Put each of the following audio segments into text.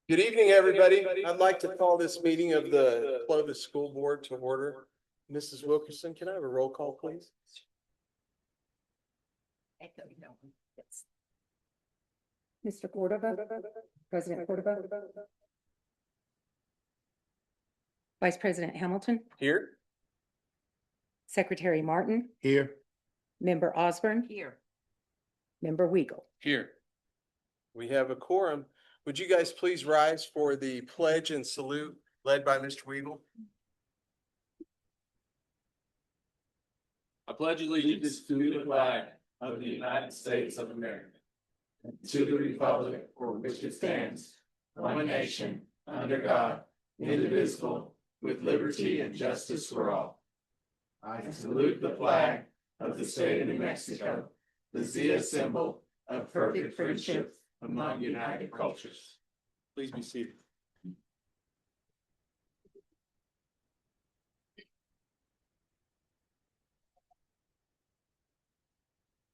Good evening, everybody. I'd like to call this meeting of the Clovis School Board to order. Mrs. Wilkerson, can I have a roll call, please? Mr. Cordova, President Cordova, Vice President Hamilton, Here. Secretary Martin, Here. Member Osborne, Here. Member Weigel. Here. We have a quorum. Would you guys please rise for the pledge and salute led by Mr. Weigel? I pledge allegiance to the flag of the United States of America, and to the republic for which it stands, one nation, under God, indivisible, with liberty and justice for all. I salute the flag of the state of New Mexico, the Zia symbol of perfect friendship among united cultures. Please be seated.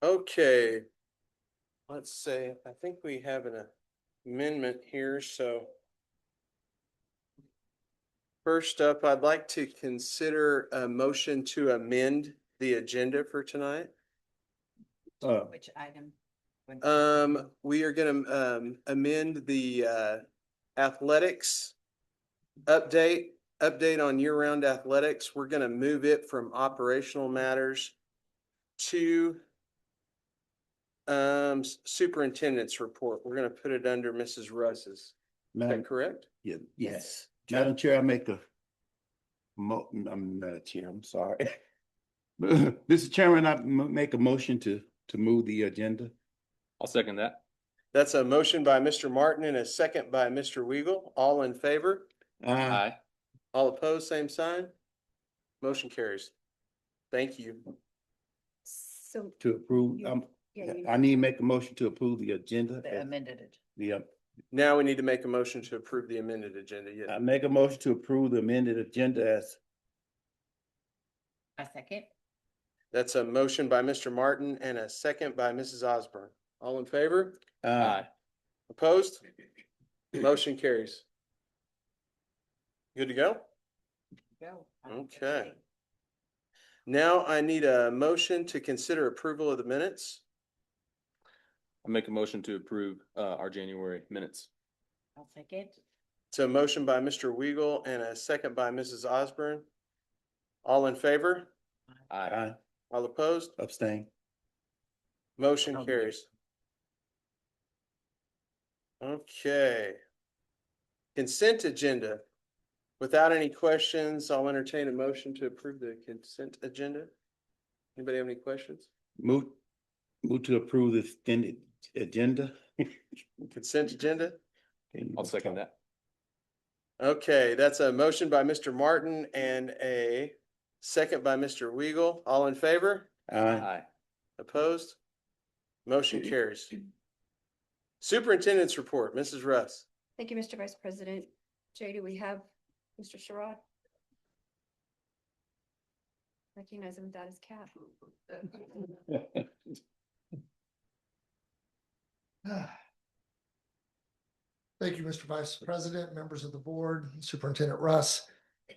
Okay. Let's say, I think we have an amendment here, so. First up, I'd like to consider a motion to amend the agenda for tonight. Which item? We are gonna amend the athletics update on year-round athletics. We're gonna move it from operational matters to superintendent's report. We're gonna put it under Mrs. Russ's. Is Madam, that correct? yes. Madam Chair, I make I'm not chair, I'm sorry. Mr. Chairman, I make a motion to move the agenda. I'll second that. That's a motion by Mr. Martin and a second by Mr. Weigel. All in favor? Aye. All opposed, same sign. Motion carries. Thank you. So, To approve, I need to make a motion to approve the agenda. The amended it. Now we need to make a motion to approve the amended agenda. I Yeah. make a motion to approve the amended agenda as, A second. That's a motion by Mr. Martin and a second by Mrs. Osborne. All in favor? Aye. Opposed? Motion carries. Good to go? Go. Okay. Now I need a motion to consider approval of the minutes. I make a motion to approve our January minutes. I'll second. So a motion by Mr. Weigel and a second by Mrs. Osborne. All in favor? Aye. All opposed? abstain. Motion carries. Okay. Consent agenda. Without any questions, I'll entertain a motion to approve the consent agenda. Anybody have any questions? Move to approve the extended agenda. Consent agenda? I'll second that. Okay, that's a motion by Mr. Martin and a second by Mr. Weigel. All in favor? Aye. Opposed? Motion carries. Superintendent's report, Mrs. Russ. Thank you, Mr. Vice President. Jay, do we have Mr. Sherrod? Recognize him without his cap. Thank you, Mr. Vice President, members of the board, Superintendent Russ.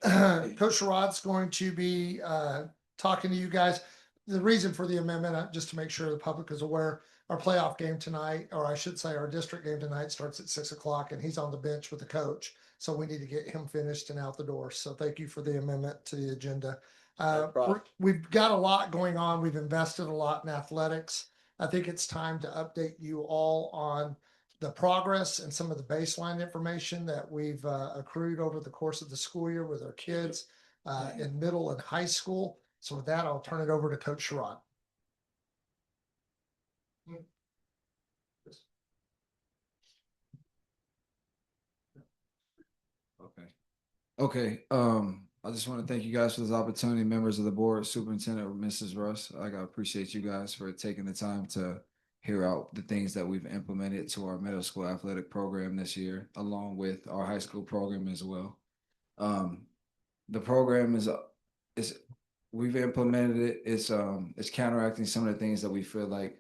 Coach Sherrod's going to be talking to you guys. The reason for the amendment, just to make sure the public is aware, our playoff game tonight, or I should say our district game tonight, starts at 6 o'clock and he's on the bench with the coach. So we need to get him finished and out the door. So thank you for the amendment to the agenda. No problem. We've got a lot going on. We've invested a lot in athletics. I think it's time to update you all on the progress and some of the baseline information that we've accrued over the course of the school year with our kids in middle and high school. So with that, I'll turn it over to Coach Sherrod. Okay. I just want to thank you guys for this opportunity, members of the board, Superintendent Mrs. Russ. I appreciate you guys for taking the time to hear out the things that we've implemented to our middle school athletic program this year, along with our high school program as well. The program is we've implemented it. It's counteracting some of the things that we feel like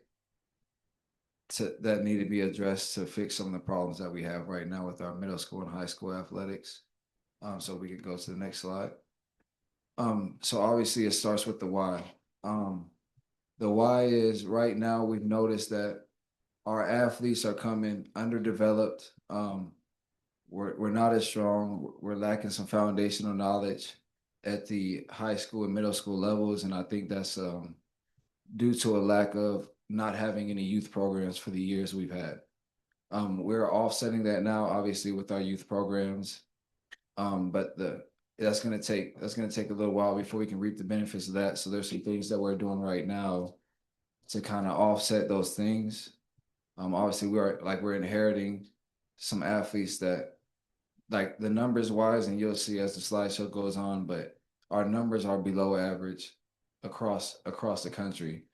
that need to be addressed to fix some of the problems that we have right now with our middle school and high school athletics. So we could go to the next slide. So obviously it starts with the why. The why is right now we've noticed that our athletes are coming underdeveloped. We're not as strong. We're lacking some foundational knowledge at the high school and middle school levels, and I think that's due to a lack of not having any youth programs for the years we've had. We're offsetting that now, obviously, with our youth programs, but that's going to take a little while before we can reap the benefits of that. So there's some things that we're doing right now to kind of offset those things. Obviously, we're inheriting some athletes that, like, the numbers wise, and you'll see as the slideshow goes on, but our numbers are below average across the country.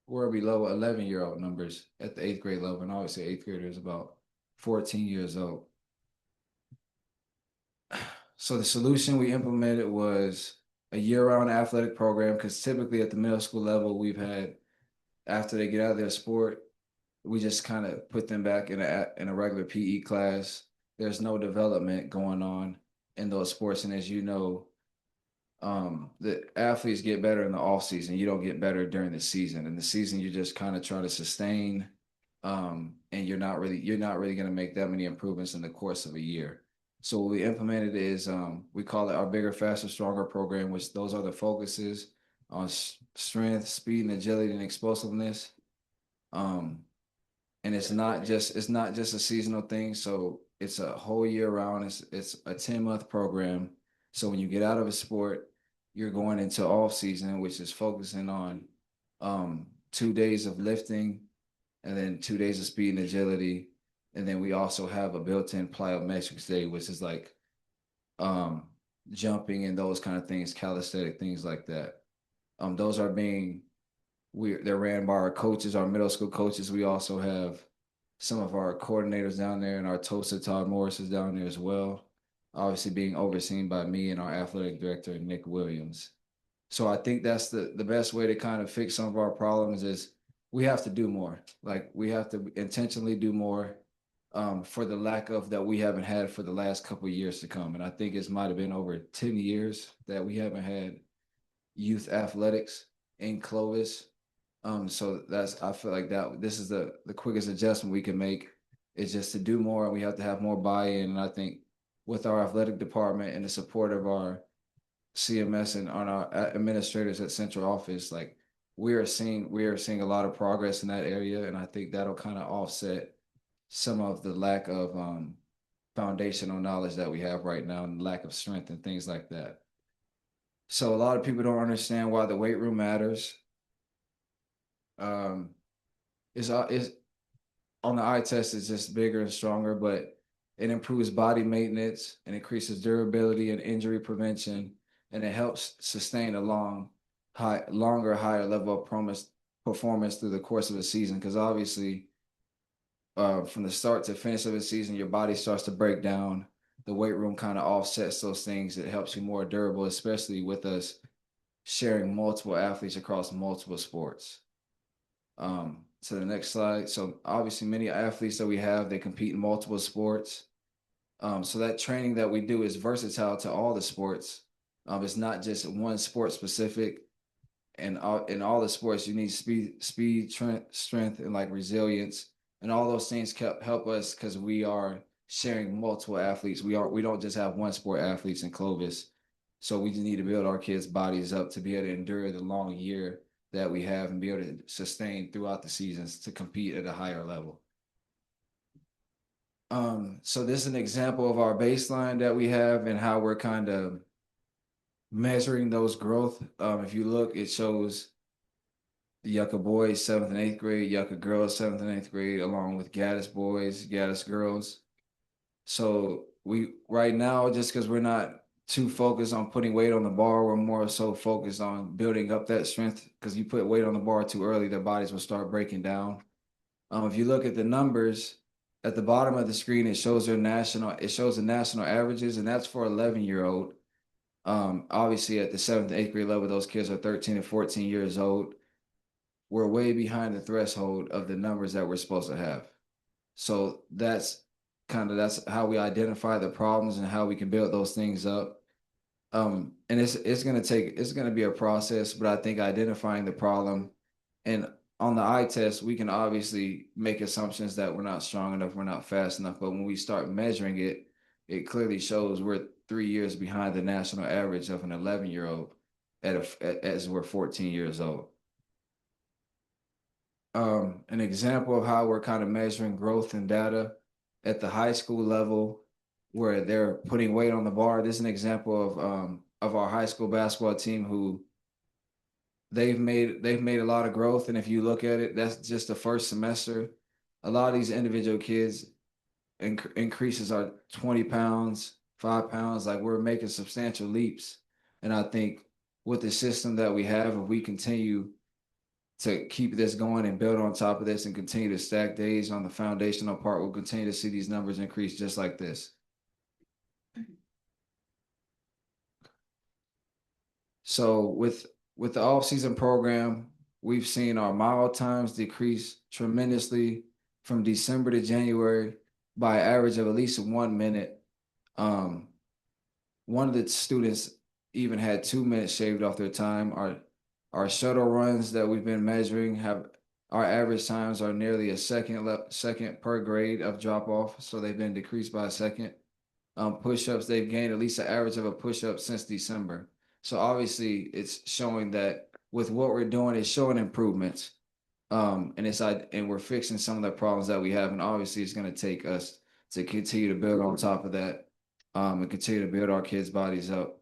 We're below 11-year-old numbers at the 8th grade level, and obviously 8th grader is about 14 years old. So the solution we implemented was a year-round athletic program, because typically at the middle school level, we've had, after they get out of their sport, we just kind of put them back in a regular PE class. There's no development going on in those sports, and as you know, the athletes get better in the off season. You don't get better during the season. In the season, you just kind of try to sustain, and you're not really going to make that many improvements in the course of a year. So what we implemented is we call it our Bigger, Faster, Stronger program, which those are the focuses on strength, speed, and agility and explosiveness. And it's not just a seasonal thing. So it's a whole year round. It's a 10-month program. So when you get out of a sport, you're going into off season, which is focusing on 2 days of lifting and then 2 days of speed and agility. And then we also have a built-in plyometrics day, which is like jumping and those kind of things, calisthenic things like that. Those are they're ran by our coaches, our middle school coaches. We also have some of our coordinators down there, and our TOSA, Todd Morris, is down there as well, obviously being overseen by me and our athletic director, Nick Williams. So I think that's the best way to kind of fix some of our problems is we have to do more. Like, we have to intentionally do more for the lack of that we haven't had for the last couple of years to come. And I think it might have been over 10 years that we haven't had youth athletics in Clovis. So I feel like that this is the quickest adjustment we can make is just to do more, and we have to have more buy-in. And I think with our athletic department and the support of our CMS and on our administrators at central office, like we are seeing a lot of progress in that area. And I think that'll kind of offset some of the lack of foundational knowledge that we have right now and lack of strength and things like that. So a lot of people don't understand why the weight room matters. Is on the eye test, it's just bigger and stronger, but it improves body maintenance and increases durability and injury prevention, and it helps sustain a longer, higher level of performance through the course of a season. Because obviously, from the start to finish of a season, your body starts to break down. The weight room kind of offsets those things. It helps you more durable, especially with us sharing multiple athletes across multiple sports. To the next slide. So obviously many athletes that we have, they compete in multiple sports. So that training that we do is versatile to all the sports. It's not just one sport specific. And in all the sports, you need speed, strength, and like resilience. And all those things help us because we are sharing multiple athletes. We don't just have one sport athletes in Clovis. So we just need to build our kids' bodies up to be able to endure the long year that we have and be able to sustain throughout the seasons to compete at a higher level. So this is an example of our baseline that we have and how we're kind of measuring those growth. If you look, it shows the Yucca boys, 7th and 8th grade, Yucca girls, 7th and 8th grade, along with Gaddis boys, Gaddis girls. So we right now, just because we're not too focused on putting weight on the bar, we're more so focused on building up that strength, because you put weight on the bar too early, their bodies will start breaking down. If you look at the numbers at the bottom of the screen, it shows the national averages, and that's for 11-year-old. Obviously at the 7th and 8th grade level, those kids are 13 and 14 years old. we're way behind the threshold of the numbers that we're supposed to have. So that's how we identify the problems and how we can build those things up. And it's gonna be a process, but I think identifying the problem, and on the eye test, we can obviously make assumptions that we're not strong enough, we're not fast enough, but when we start measuring it, it clearly shows we're 3 years behind the national average of an 11-year-old as we're 14 years old. An example of how we're kind of measuring growth and data at the high school level, where they're putting weight on the bar. This is an example of our high school basketball team, who they've made a lot of growth. And if you look at it, that's just the first semester. A lot of these individual kids increases are 20 pounds, 5 pounds. Like, we're making substantial leaps. And I think with the system that we have, if we continue to keep this going and build on top of this and continue to stack days on the foundational part, we'll continue to see these numbers increase just like this. So with the off-season program, we've seen our mile times decrease tremendously from December to January by an average of at least 1 minute. One of the students even had 2 minutes shaved off their time. Our shuttle runs that we've been measuring have, our average times are nearly a second per grade of drop off. So they've been decreased by a second. Push-ups, they've gained at least an average of a push-up since December. So obviously it's showing that with what we're doing, it's showing improvements. And we're fixing some of the problems that we have. And obviously it's going to take us to continue to build on top of that, and continue to build our kids' bodies up.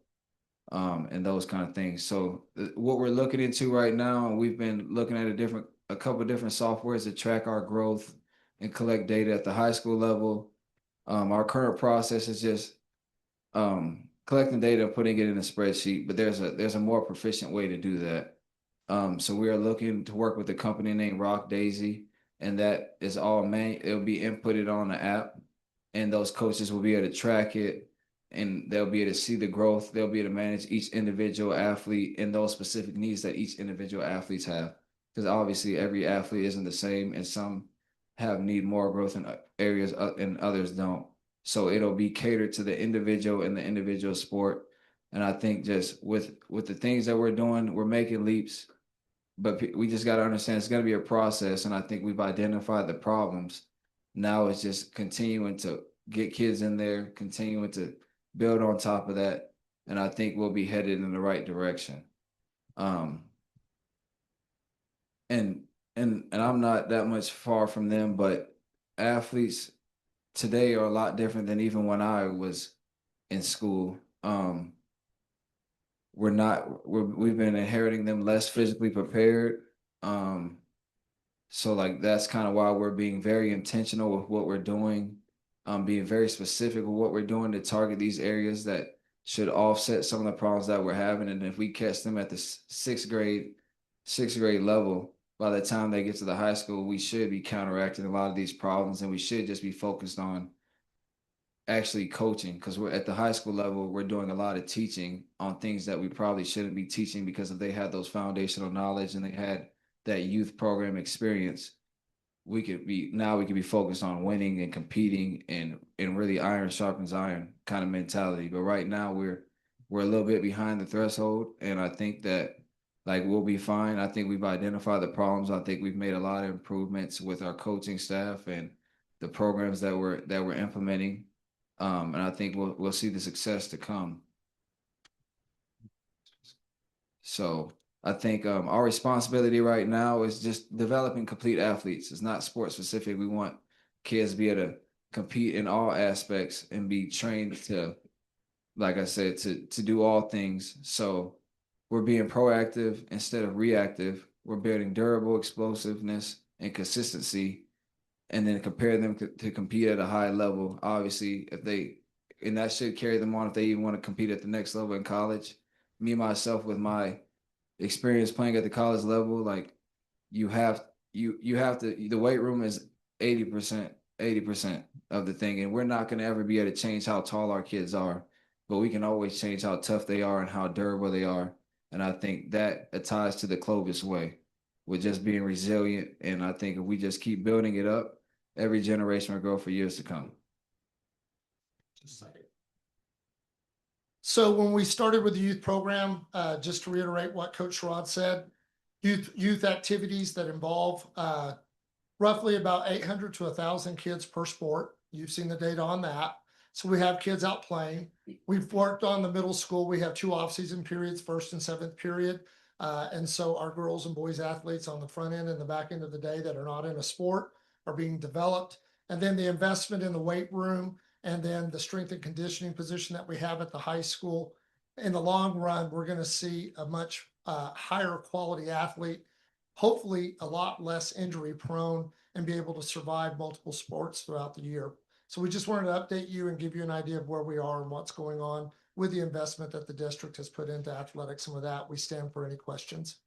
And those kind of things. So what we're looking into right now, and we've been looking at a couple of different softwares to track our growth and collect data at the high school level. Our current process is just collecting data, putting it in a spreadsheet, but there's a more proficient way to do that. So we are looking to work with a company named Rock Daisy, and that is all it'll be inputted on the app, and those coaches will be able to track it, and they'll be able to see the growth. They'll be able to manage each individual athlete and those specific needs that each individual athletes have. Because obviously every athlete isn't the same, and some need more growth in areas and others don't. So it'll be catered to the individual and the individual sport. And I think just with the things that we're doing, we're making leaps, but we just got to understand it's going to be a process. And I think we've identified the problems. Now it's just continuing to get kids in there, continuing to build on top of that, and I think we'll be headed in the right direction. And I'm not that much far from them, but athletes today are a lot different than even when I was in school. We've been inheriting them less physically prepared. So like that's kind of why we're being very intentional with what we're doing. Being very specific with what we're doing to target these areas that should offset some of the problems that we're having. And if we catch them at the sixth grade level, by the time they get to the high school, we should be counteracting a lot of these problems, and we should just be focused on actually coaching, because we're at the high school level, we're doing a lot of teaching on things that we probably shouldn't be teaching, because if they had those foundational knowledge and they had that youth program experience, we could be focused on winning and competing and really iron sharpens iron kind of mentality. But right now we're a little bit behind the threshold, and I think that like we'll be fine. I think we've identified the problems. I think we've made a lot of improvements with our coaching staff and the programs that we're implementing. And I think we'll see the success to come. So I think our responsibility right now is just developing complete athletes. It's not sport specific. We want kids to be able to compete in all aspects and be trained to, like I said, to do all things. So we're being proactive instead of reactive. We're building durable explosiveness and consistency, and then compare them to compete at a high level. Obviously, and that should carry them on if they even want to compete at the next level in college. Me, myself, with my experience playing at the college level, like you have to, the weight room is 80% of the thing. And we're not going to ever be able to change how tall our kids are, but we can always change how tough they are and how durable they are. And I think that ties to the Clovis way, with just being resilient. And I think if we just keep building it up, every generation will grow for years to come. So when we started with the youth program, just to reiterate what Coach Sherrod said, youth activities that involve roughly about 800 to 1,000 kids per sport. You've seen the data on that. So we have kids out playing. We've worked on the middle school. We have 2 off-season periods, first and 7th period. And so our girls and boys athletes on the front end and the back end of the day that are not in a sport are being developed. And then the investment in the weight room and then the strength and conditioning position that we have at the high school. In the long run, we're going to see a much higher quality athlete, hopefully a lot less injury prone, and be able to survive multiple sports throughout the year. So we just wanted to update you and give you an idea of where we are and what's going on with the investment that the district has put into athletics. And with that, we stand for any questions.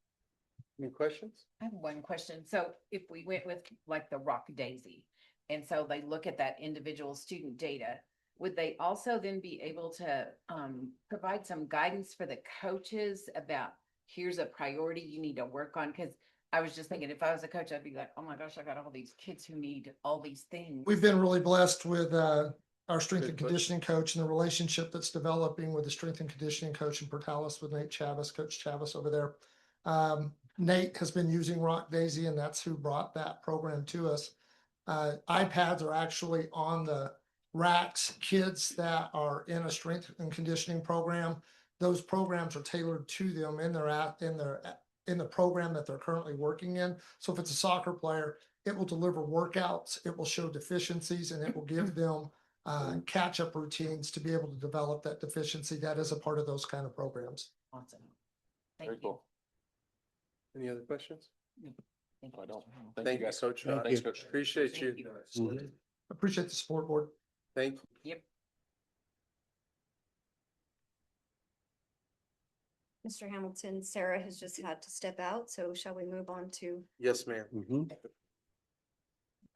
Any questions? I have one question. So if we went with like the Rock Daisy, and so they look at that individual student data, would they also then be able to provide some guidance for the coaches about here's a priority you need to work on? Because I was just thinking, if I was a coach, I'd be like, oh my gosh, I got all these kids who need all these things. We've been really blessed with our strength Good and conditioning coach and the relationship that's developing with the strength and conditioning coach in Portales with Nate Chavis, Coach Chavis over there. Nate has been using Rock Daisy, and that's who brought that program to us. iPads are actually on the racks. Kids that are in a strength and conditioning program, those programs are tailored to them in the program that they're currently working in. So if it's a soccer player, it will deliver workouts, it will show deficiencies, and it will give them catch-up routines to be able to develop that deficiency. That is a part of those kind of programs. Awesome. Very Thank you. cool. Any other questions? Thank I you. don't. Thank you, Coach. Thank Thanks, you. Coach. Appreciate Thank you. Appreciate the support, board. Thank you. Yep. Mr. Hamilton, Sarah has just had to step out, so shall we move on to? Yes, ma'am.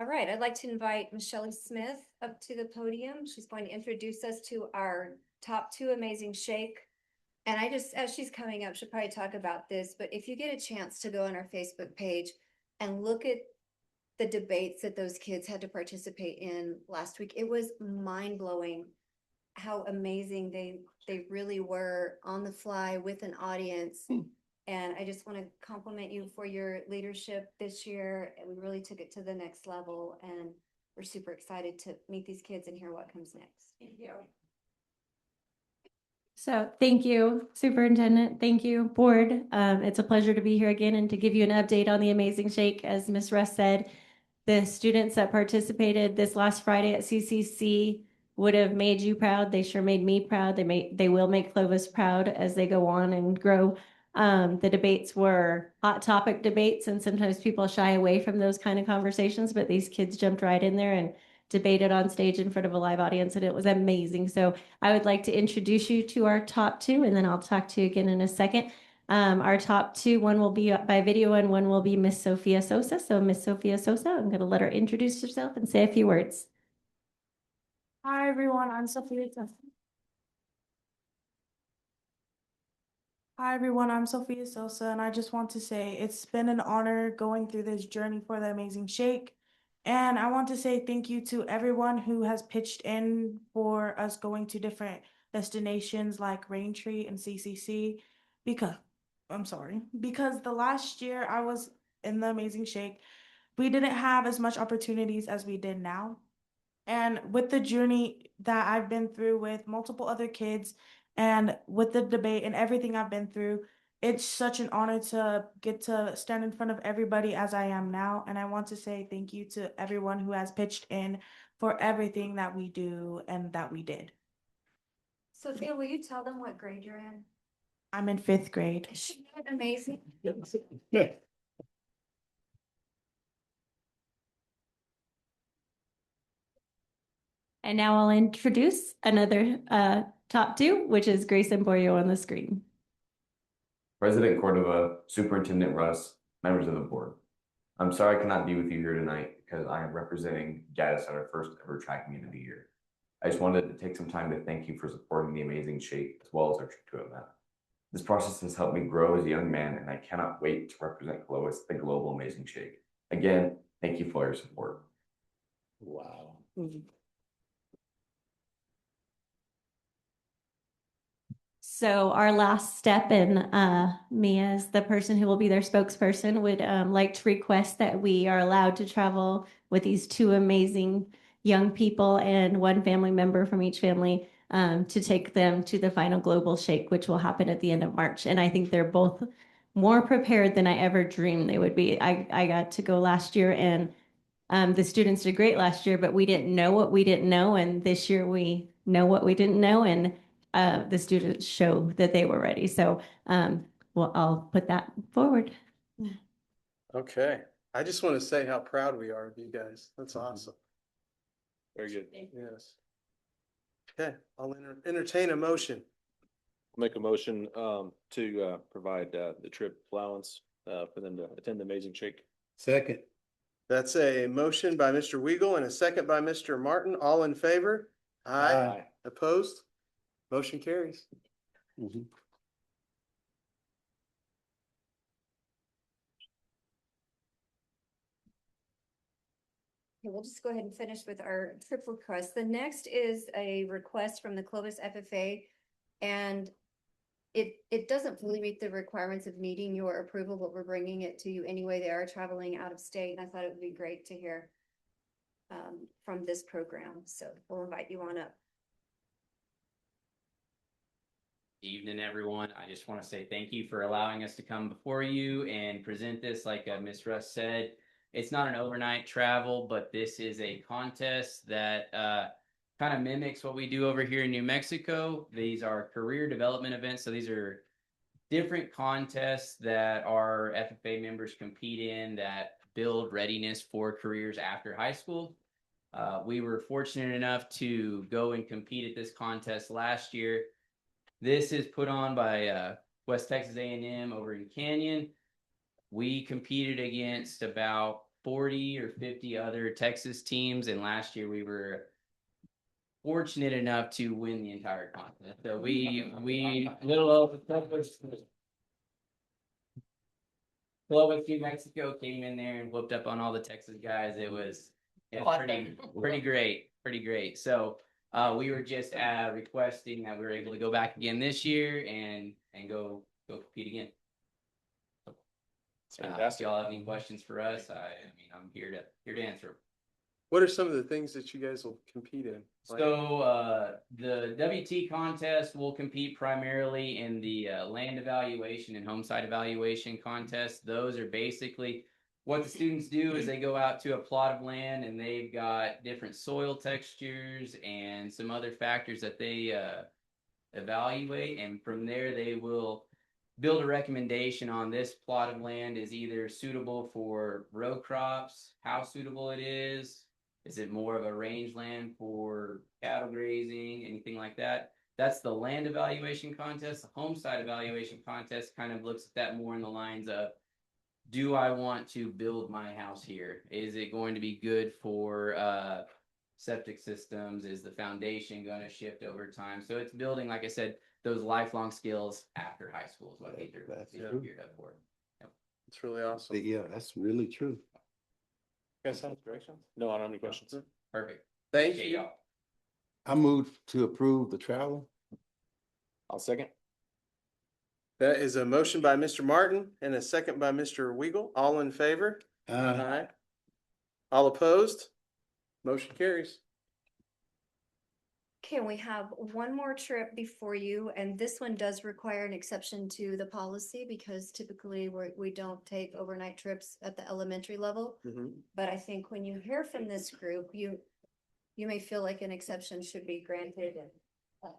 All right, I'd like to invite Michelle Smith up to the podium. She's going to introduce us to our top 2 Amazing Shake. And as she's coming up, she'll probably talk about this, but if you get a chance to go on our Facebook page and look at the debates that those kids had to participate in last week, it was mind-blowing how amazing they really were on the fly with an audience. And I just want to compliment you for your leadership this year. And we really took it to the next level, and we're super excited to meet these kids and hear what comes next. Thank you. So thank you, Superintendent. Thank you, Board. It's a pleasure to be here again and to give you an update on the Amazing Shake. As Ms. Russ said, the students that participated this last Friday at CCC would have made you proud. They sure made me proud. They will make Clovis proud as they go on and grow. The debates were hot topic debates, and sometimes people shy away from those kind of conversations, but these kids jumped right in there and debated on stage in front of a live audience, and it was amazing. So I would like to introduce you to our top 2, and then I'll talk to you again in a second. Our top 2, one will be by video and one will be Miss Sophia Sosa. So Miss Sophia Sosa, I'm going to let her introduce herself and say a few words. Hi everyone, I'm Sophia Sosa. Hi everyone, I'm Sophia Sosa, and I just want to say it's been an honor going through this journey for the Amazing Shake. And I want to say thank you to everyone who has pitched in for us going to different destinations like Raintree and CCC, because the last year I was in the Amazing Shake, we didn't have as much opportunities as we did now. And with the journey that I've been through with multiple other kids and with the debate and everything I've been through, it's such an honor to get to stand in front of everybody as I am now. And I want to say thank you to everyone who has pitched in for everything that we do and that we did. Sophia, will you tell them what grade you're in? I'm in 5th grade. Isn't that amazing? Yeah. And now I'll introduce another top 2, which is Grayson Boyo on the screen. President Cordova, Superintendent Russ, members of the board. I'm sorry I cannot be with you here tonight because I am representing Gaddis at our first ever track meet of the year. I just wanted to take some time to thank you for supporting the Amazing Shake as well as our trip to Atlanta. This process has helped me grow as a young man, and I cannot wait to represent Clovis, the global amazing shake. Again, thank you for your support. Wow. So our last step, and me as the person who will be their spokesperson would like to request that we are allowed to travel with these two amazing young people and one family member from each family to take them to the final global shake, which will happen at the end of March. And I think they're both more prepared than I ever dreamed they would be. I got to go last year, and the students did great last year, but we didn't know what we didn't know. And this year we know what we didn't know. And the students show that they were ready. So well, I'll put that forward. Okay, I just want to say how proud we are of you guys. That's awesome. Very good. Yes. Okay, I'll entertain a motion. Make a motion to provide the trip allowance for them to attend the amazing shake. Second. That's a motion by Mr. Weigel and a second by Mr. Martin. All in favor? Aye. Opposed? Motion carries. Mhm. Okay, we'll just go ahead and finish with our trip request. The next is a request from the Clovis FFA. And it doesn't fully meet the requirements of needing your approval, but we're bringing it to you anyway. They are traveling out of state, and I thought it would be great to hear from this program. So we'll invite you on up. Evening, everyone. I just want to say thank you for allowing us to come before you and present this. Like Ms. Russ said, it's not an overnight travel, but this is a contest that kind of mimics what we do over here in New Mexico. These are career development events. So these are different contests that our FFA members compete in that build readiness for careers after high school. We were fortunate enough to go and compete at this contest last year. This is put on by West Texas A&M over in Canyon. We competed against about 40 or 50 other Texas teams, and last year we were fortunate enough to win the entire contest. So we little over Clovis, New Mexico came in there and whooped up on all the Texas guys. It was pretty great. So we were just requesting that we were able to go back again this year and go compete again. If y'all have any questions for us, I mean, I'm here to answer them. What are some of the things that you guys will compete in? So the WT contest will compete primarily in the land evaluation and home site evaluation contest. Those are basically what the students do is they go out to a plot of land and they've got different soil textures and some other factors that they evaluate. And from there, they will build a recommendation on this plot of land is either suitable for row crops, how suitable it is it more of a rangeland for cattle grazing, anything like that? That's the land evaluation contest. The home site evaluation contest kind of looks at that more in the lines of, do I want to build my house here? Is it going to be good for septic systems? Is the foundation going to shift over time? So it's building, like I said, those lifelong skills after high school is what they're geared up for. Yep. It's really awesome. Yeah, that's really true. You guys have directions? No, I don't have any questions. Perfect. Thank Appreciate you. y'all. I move to approve the travel. I'll second. That is a motion by Mr. Martin and a second by Mr. Weigel. All in favor? Aye. All opposed? Motion carries. Okay, we have one more trip before you, and this one does require an exception to the policy because typically we don't take overnight trips at the elementary level. But I think when you hear from this group, you may feel like an exception should be granted. And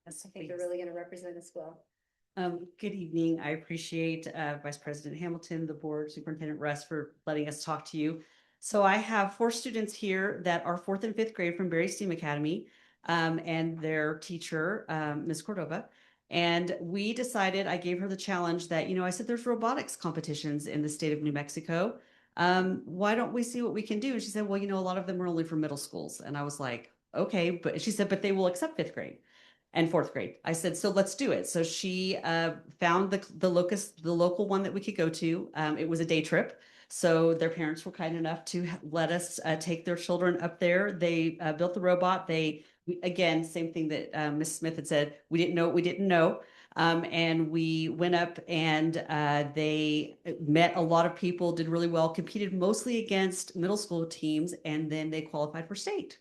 I think they're really going to represent us well. Good evening. I appreciate Vice President Hamilton, the board, Superintendent Russ for letting us talk to you. So I have 4 students here that are 4th and 5th grade from Berry STEAM Academy and their teacher, Ms. Cordova. And we decided, I gave her the challenge that, I said, there's robotics competitions in the state of New Mexico. Why don't we see what we can do? And she said, well, a lot of them are only for middle schools. And I was like, okay, but she said, but they will accept 5th grade. and fourth grade. I said, so let's do it. So she found the local one that we could go to. It was a day trip. So their parents were kind enough to let us take their children up there. They built the robot. Again, same thing that Ms. Smith had said, we didn't know what we didn't know. And we went up and they met a lot of people, did really well, competed mostly against middle school teams, and then they qualified for state.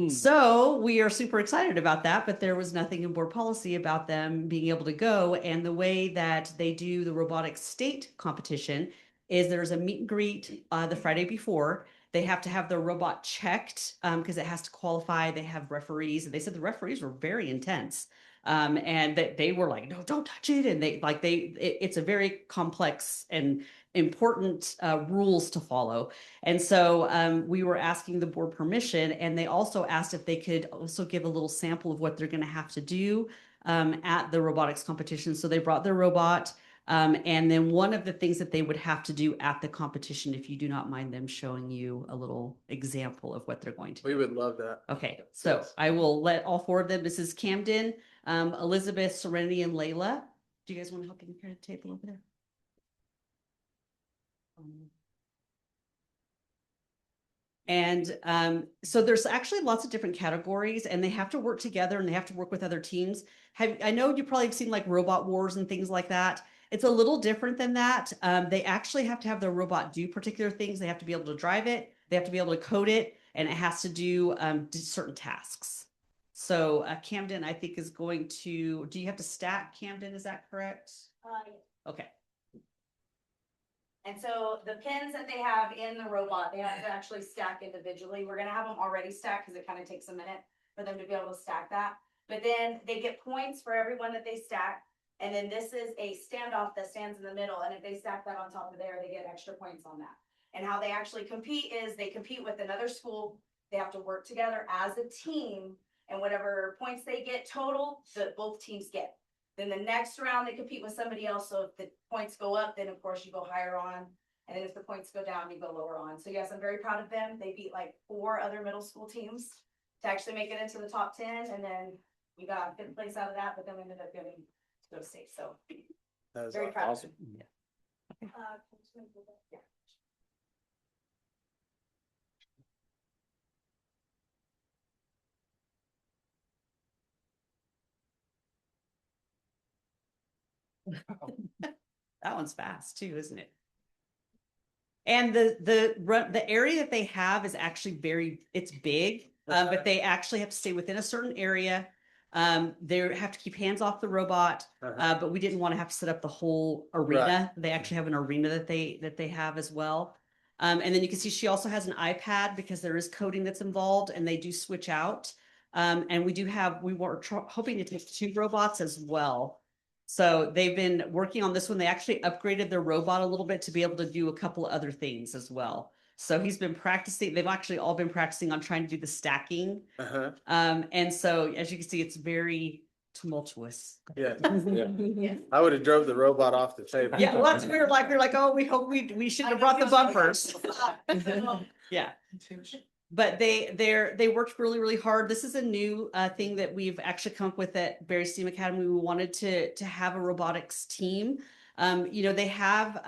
So we are super excited about that, but there was nothing in board policy about them being able to go. And the way that they do the robotics state competition is there's a meet and greet the Friday before. They have to have their robot checked because it has to qualify. They have referees, and they said the referees were very intense. And that they were like, no, don't touch it. And it's a very complex and important rules to follow. And so we were asking the board permission, and they also asked if they could also give a little sample of what they're going to have to do at the robotics competition. So they brought their robot. And then one of the things that they would have to do at the competition, if you do not mind them showing you a little example of what they're going to do. We would love that. Okay, so I will let all four of them, Mrs. Camden, Elizabeth, Serenity, and Layla. Do you guys want to help me carry the table over there? And so there's actually lots of different categories, and they have to work together and they have to work with other teams. I know you probably have seen like Robot Wars and things like that. It's a little different than that. They actually have to have their robot do particular things. They have to be able to drive it. They have to be able to code it, and it has to do certain tasks. So Camden, I think, is going to, do you have to stack, Camden? Is that correct? Okay. And so the pins that they have in the robot, they have to actually stack individually. We're gonna have them already stacked because it kind of takes a minute for them to be able to stack that. But then they get points for every one that they stack. And then this is a standoff that stands in the middle. And if they stack that on top of there, they get extra points on that. And how they actually compete is they compete with another school. They have to work together as a team, and whatever points they get total, both teams get. Then the next round they compete with somebody else. So if the points go up, then of course you go higher on. And then if the points go down, you go lower on. So yes, I'm very proud of them. They beat like 4 other middle school teams to actually make it into the top 10. And then we got 5th place out of that, but then we ended up getting to go to state. So very proud of them. Yeah. Okay. Yeah. That one's fast too, isn't it? And the area that they have is actually it's big, but they actually have to stay within a certain area. They have to keep hands off the robot, but we didn't want to have to set up the whole arena. They actually have an arena that they have as well. And then you can see she also has an iPad because there is coding that's involved, and they do switch out. And we were hoping to take 2 robots as well. So they've been working on this one. They actually upgraded their robot a little bit to be able to do a couple of other things as well. So he's been practicing. They've actually all been practicing on trying to do the stacking. And so as you can see, it's very tumultuous. Yeah. Yeah. I would have drove the robot off the table. Yeah, well, that's we're like, oh, we hope we should have brought the bumpers. Yeah. But they worked really, really hard. This is a new thing that we've actually come up with at Berry STEAM Academy. We wanted to have a robotics team. They have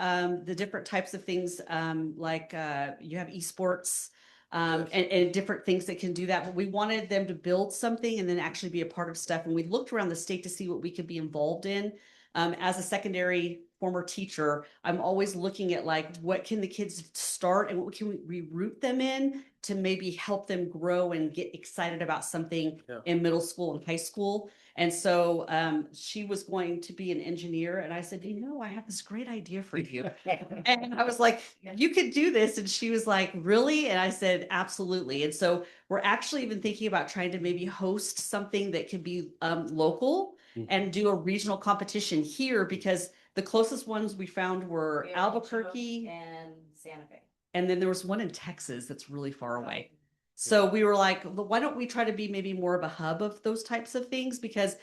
the different types of things like you have esports and different things that can do that. But we wanted them to build something and then actually be a part of stuff. And we looked around the state to see what we could be involved in. As a secondary former teacher, I'm always looking at like, what can the kids start and what can we reroute them in to maybe help them grow and get excited about something in middle school and high school. And so she was going to be an engineer, and I said, I have this great idea for you. And I was like, you could do this. And she was like, really? And I said, absolutely. And so we're actually even thinking about trying to maybe host something that could be local and do a regional competition here, because the closest ones we found were Albuquerque and Santa Fe. And then there was one in Texas that's really far away. So we were like, well, why don't we try to be maybe more of a hub of those types of things? Because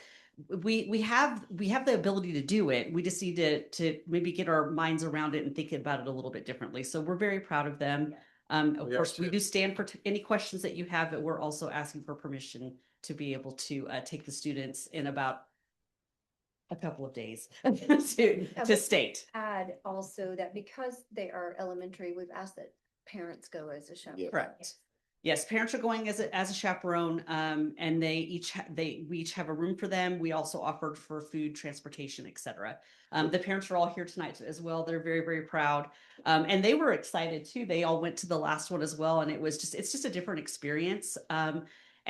we have the ability to do it. We just need to maybe get our minds around it and think about it a little bit differently. So we're very proud of them. Of course, we do stand for any questions that you have, but we're also asking for permission to be able to take the students in about a couple of days to state. Add also that because they are elementary, we've asked that parents go as a chaperone. Correct. Yes, parents are going as a chaperone, and we each have a room for them. We also offered for food, transportation, etc. The parents are all here tonight as well. They're very, very proud. And they were excited too. They all went to the last one as well. And it's just a different experience. And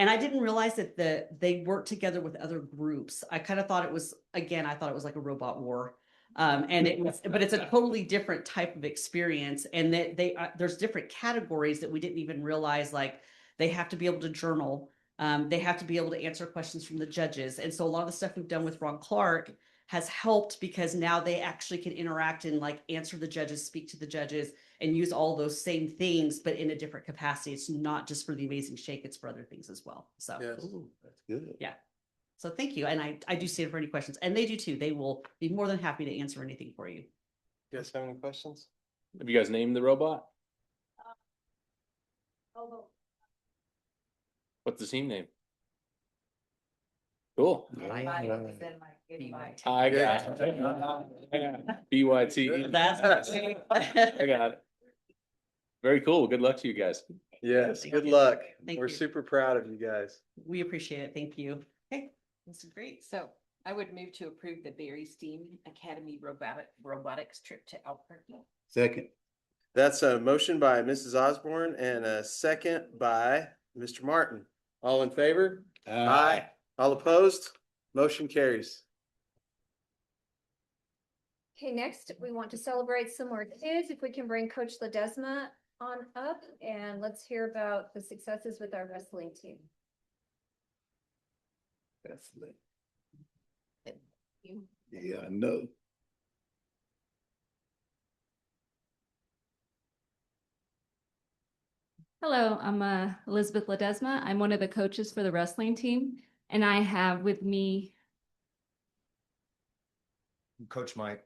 I didn't realize that they worked together with other groups. I kind of thought it was like a robot war. But it's a totally different type of experience, and that there's different categories that we didn't even realize. Like they have to be able to journal, they have to be able to answer questions from the judges, and so a lot of the stuff we've done with Ron Clark has helped because now they actually can interact and like answer the judges, speak to the judges, and use all those same things, but in a different capacity. It's not just for the Amazing Shake; it's for other things as well. So Yes. Ooh, that's good. yeah. So thank you. And I do stand for any questions, and they do too. They will be more than happy to answer anything for you. You guys have any questions? Have you guys named the robot? What's the team name? Cool. I got it. BYT. That's I got it. Very cool. Good luck to you guys. Yes, Thank good you. luck. Thank We're you. super proud of you guys. We appreciate it. Thank you. Okay, this is great. So I would move to approve the Berry STEAM Academy robotics trip to Albuquerque. Second. That's a motion by Mrs. Osborne and a second by Mr. Martin. All in favor? All opposed? Motion carries. Okay, next, we want to celebrate some more kids. If we can bring Coach Ledesma on up, and let's hear about the successes with our wrestling team. That's lit. Yeah, I know. Hello, I'm Elizabeth Ledesma. I'm one of the coaches for the wrestling team, and I have with me Coach Mike.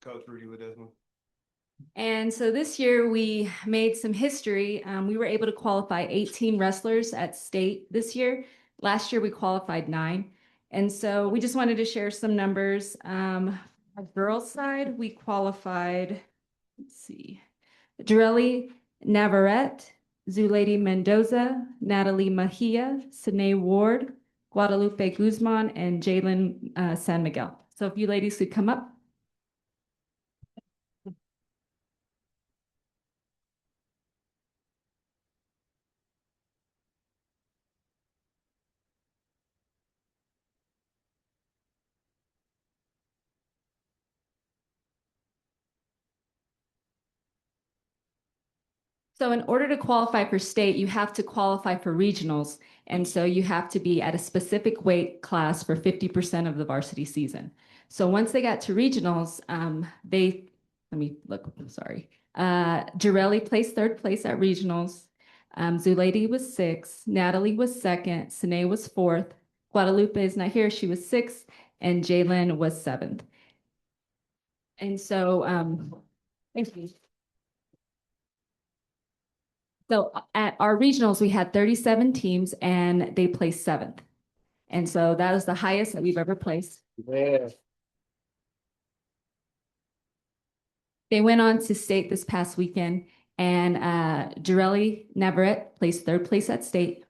Coach Rudy Ledesma. And so this year we made some history. We were able to qualify 18 wrestlers at state this year. Last year we qualified 9. And so we just wanted to share some numbers. On the girls' side, we qualified, let's see, Jareli Navarrete, Zulady Mendoza, Natalie Mejia, Sine Ward, Guadalupe Guzman, and Jalen San Miguel. So if you ladies could come up. So in order to qualify for state, you have to qualify for regionals. And so you have to be at a specific weight class for 50% of the varsity season. So once they got to regionals, let me look, I'm sorry. Jareli placed 3rd place at regionals. Zulady was 6th. Natalie was 2nd. Sine was 4th. Guadalupe is not here. She was 6th. And Jalen was 7th. And so, thank you. So at our regionals, we had 37 teams and they placed 7th. And so that is the highest that we've ever placed. Yeah. They went on to state this past weekend, and Jareli Navarrete placed 3rd place at state.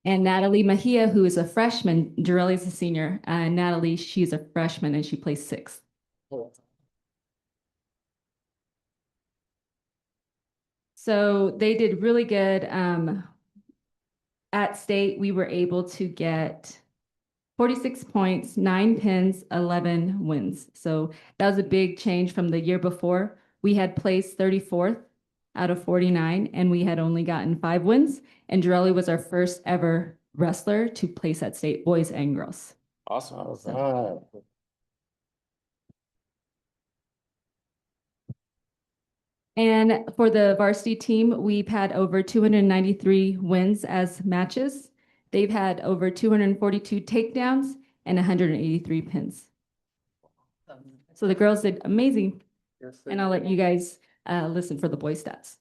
And Natalie Mejia, who is a freshman, Jareli's a senior. Natalie, she's a freshman and she placed 6th. So they did really good. At state, we were able to get 46 points, 9 pins, 11 wins. So that was a big change from the year before. We had placed 34th out of 49, and we had only gotten 5 wins. And Jareli was our first ever wrestler to place at state, boys and girls. Awesome. All right. And for the varsity team, we've had over 293 wins as matches. They've had over 242 takedowns and 183 pins. So the girls did amazing. Yes, And I'll let you guys listen for the boy stats.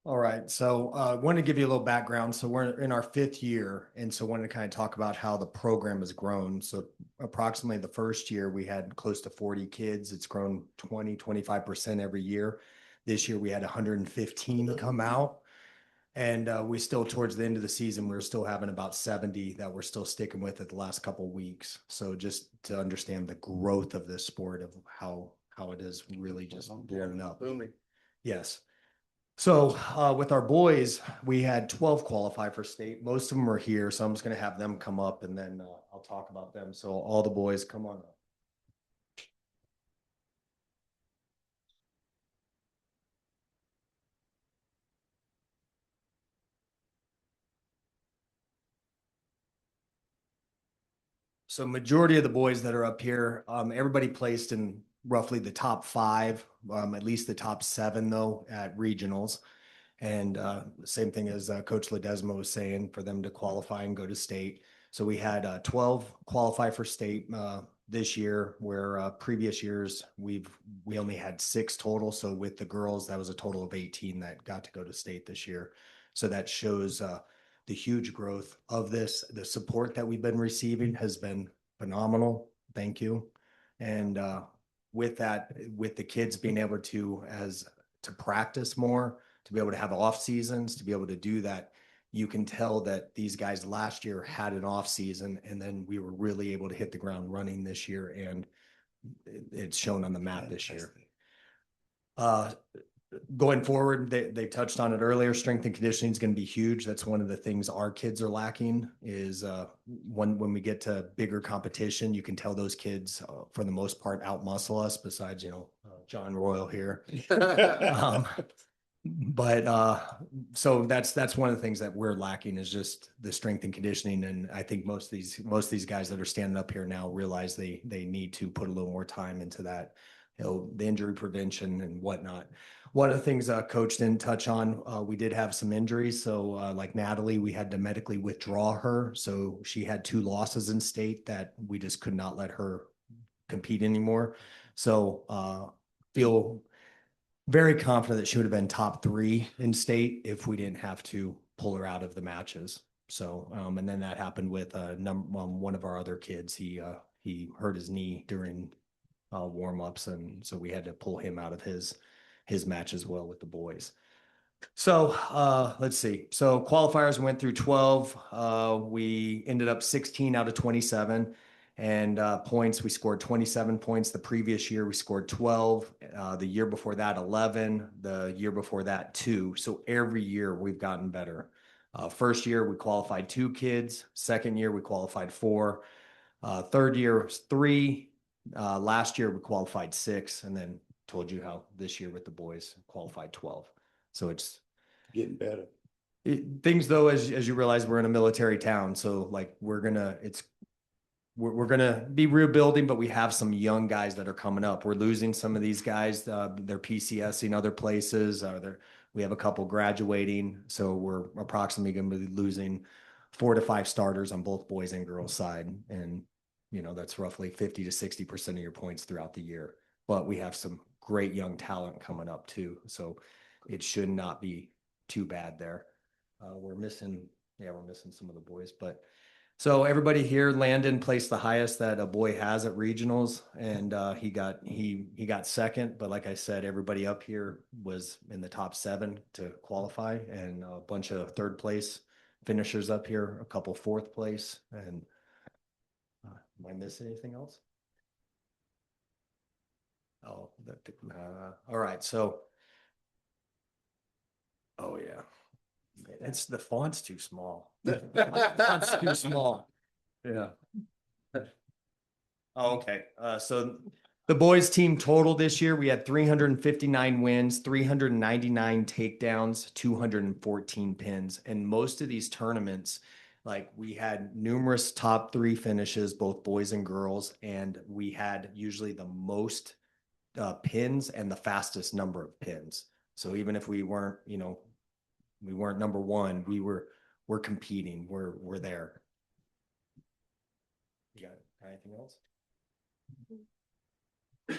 All right, so wanted to give you a little background. So we're in our 5th year, and so wanted to kind of talk about how the program has grown. So approximately the first year, we had close to 40 kids. It's grown 25% every year. This year, we had 115 come out. And we still, towards the end of the season, we're still having about 70 that we're still sticking with it the last couple of weeks. So just to understand the growth of this sport, of how it is really just blown up. Booming. Yes. So with our boys, we had 12 qualify for state. Most of them are here, so I'm just going to have them come up and then I'll talk about them. So all the boys, come on up. So majority of the boys that are up here, everybody placed in roughly the top 5, at least the top 7 though at regionals. And same thing as Coach Ledesma was saying, for them to qualify and go to state. So we had 12 qualify for state this year, where previous years we only had 6 total. So with the girls, that was a total of 18 that got to go to state this year. So that shows the huge growth of this. The support that we've been receiving has been phenomenal. Thank you. And with that, with the kids being able to practice more, to be able to have off seasons, to be able to do that, you can tell that these guys last year had an off season, and then we were really able to hit the ground running this year, and it's shown on the map this year. Going forward, they touched on it earlier. Strength and conditioning is going to be huge. That's one of the things our kids are lacking is when we get to bigger competition, you can tell those kids for the most part out-muscle us, besides, John Royal here. But so that's one of the things that we're lacking is just the strength and conditioning. And I think most of these guys that are standing up here now realize they need to put a little more time into that, the injury prevention and whatnot. One of the things Coach didn't touch on, we did have some injuries. So like Natalie, we had to medically withdraw her. So she had 2 losses in state that we just could not let her compete anymore. So feel very confident that she would have been top 3 in state if we didn't have to pull her out of the matches. So, and then that happened with one of our other kids. He hurt his knee during warm-ups, and so we had to pull him out of his match as well with the boys. So let's see. So qualifiers went through 12. We ended up 16 out of 27. And points, we scored 27 points. The previous year, we scored 12. The year before that, 11. The year before that, 2. So every year we've gotten better. First year, we qualified 2 kids. Second year, we qualified 4. Third year was 3. Last year, we qualified 6. And then told you how this year with the boys qualified 12. So it's Getting better. Things though, as you realize, we're in a military town. So like we're gonna be rebuilding, but we have some young guys that are coming up. We're losing some of these guys. They're PCSing other places. We have a couple graduating. So we're approximately going to be losing 4 to 5 starters on both boys and girls side. And, that's roughly 50 to 60% of your points throughout the year. But we have some great young talent coming up too. So it should not be too bad there. We're missing some of the boys, but so everybody here, Landon placed the highest that a boy has at regionals, and he got second. But like I said, everybody up here was in the top 7 to qualify, and a bunch of 3rd place finishers up here, a couple 4th place. And am I missing anything else? Oh, all right. So, oh yeah. It's the font's too small. The font's too small. Yeah. Oh, okay. So the boys team total this year, we had 359 wins, 399 takedowns, 214 pins. And most of these tournaments, like we had numerous top 3 finishes, both boys and girls, and we had usually the most pins and the fastest number of pins. So even if we weren't, we weren't number 1, we're competing, we're there. You got anything else?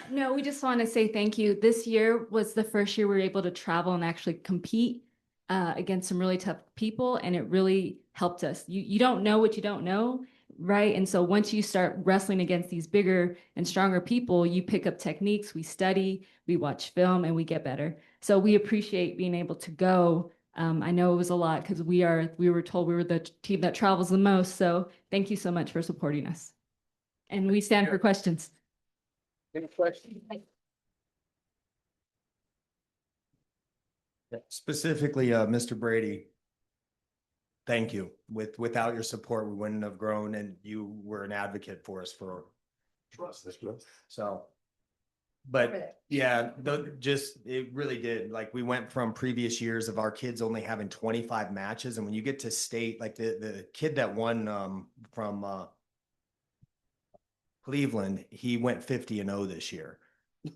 No, we just want to say thank you. This year was the first year we were able to travel and actually compete against some really tough people, and it really helped us. You don't know what you don't know, right? And so once you start wrestling against these bigger and stronger people, you pick up techniques, we study, we watch film, and we get better. So we appreciate being able to go. I know it was a lot because we were told we were the team that travels the most. So thank you so much for supporting us. And we stand for questions. Any questions? Specifically, Mr. Brady, thank you. Without your support, we wouldn't have grown, and you were an advocate for us for Trust. so. But yeah, it really did. Like, we went from previous years of our kids only having 25 matches, and when you get to state, like the kid that won from Cleveland, he went 50-0 this year.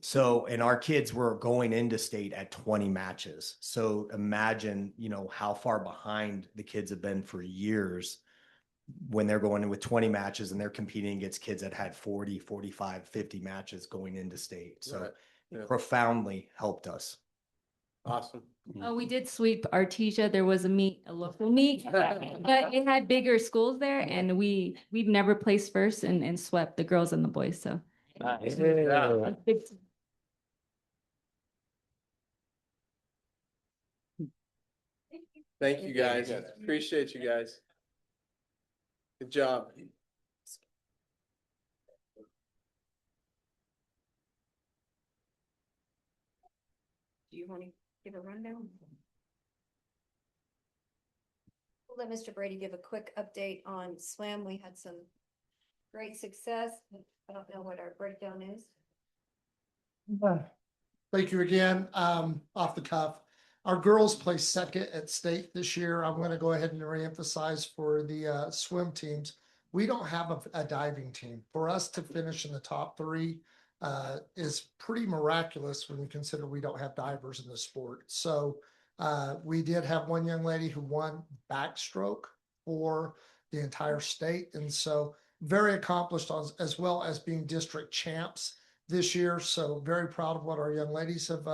So, and our kids were going into state at 20 matches. So imagine, how far behind the kids have been for years when they're going in with 20 matches and they're competing against kids that had 40, 45, 50 matches going into state. So Right. Yeah. it profoundly helped us. Awesome. Oh, we did sweep Artesia. There was a local meet, but it had bigger schools there, and we'd never placed first and swept the girls and the boys. So Yeah. Thank you, guys. Appreciate you guys. Good job. Do you want to give a rundown? We'll let Mr. Brady give a quick update on swim. We had some great success. I don't know what our breakdown is. Thank you again. Off the cuff, our girls placed second at state this year. I'm going to go ahead and reemphasize for the swim teams. We don't have a diving team. For us to finish in the top three is pretty miraculous when you consider we don't have divers in the sport. So we did have one young lady who won backstroke for the entire state. And so very accomplished as well as being district champs this year. So very proud of what our young ladies have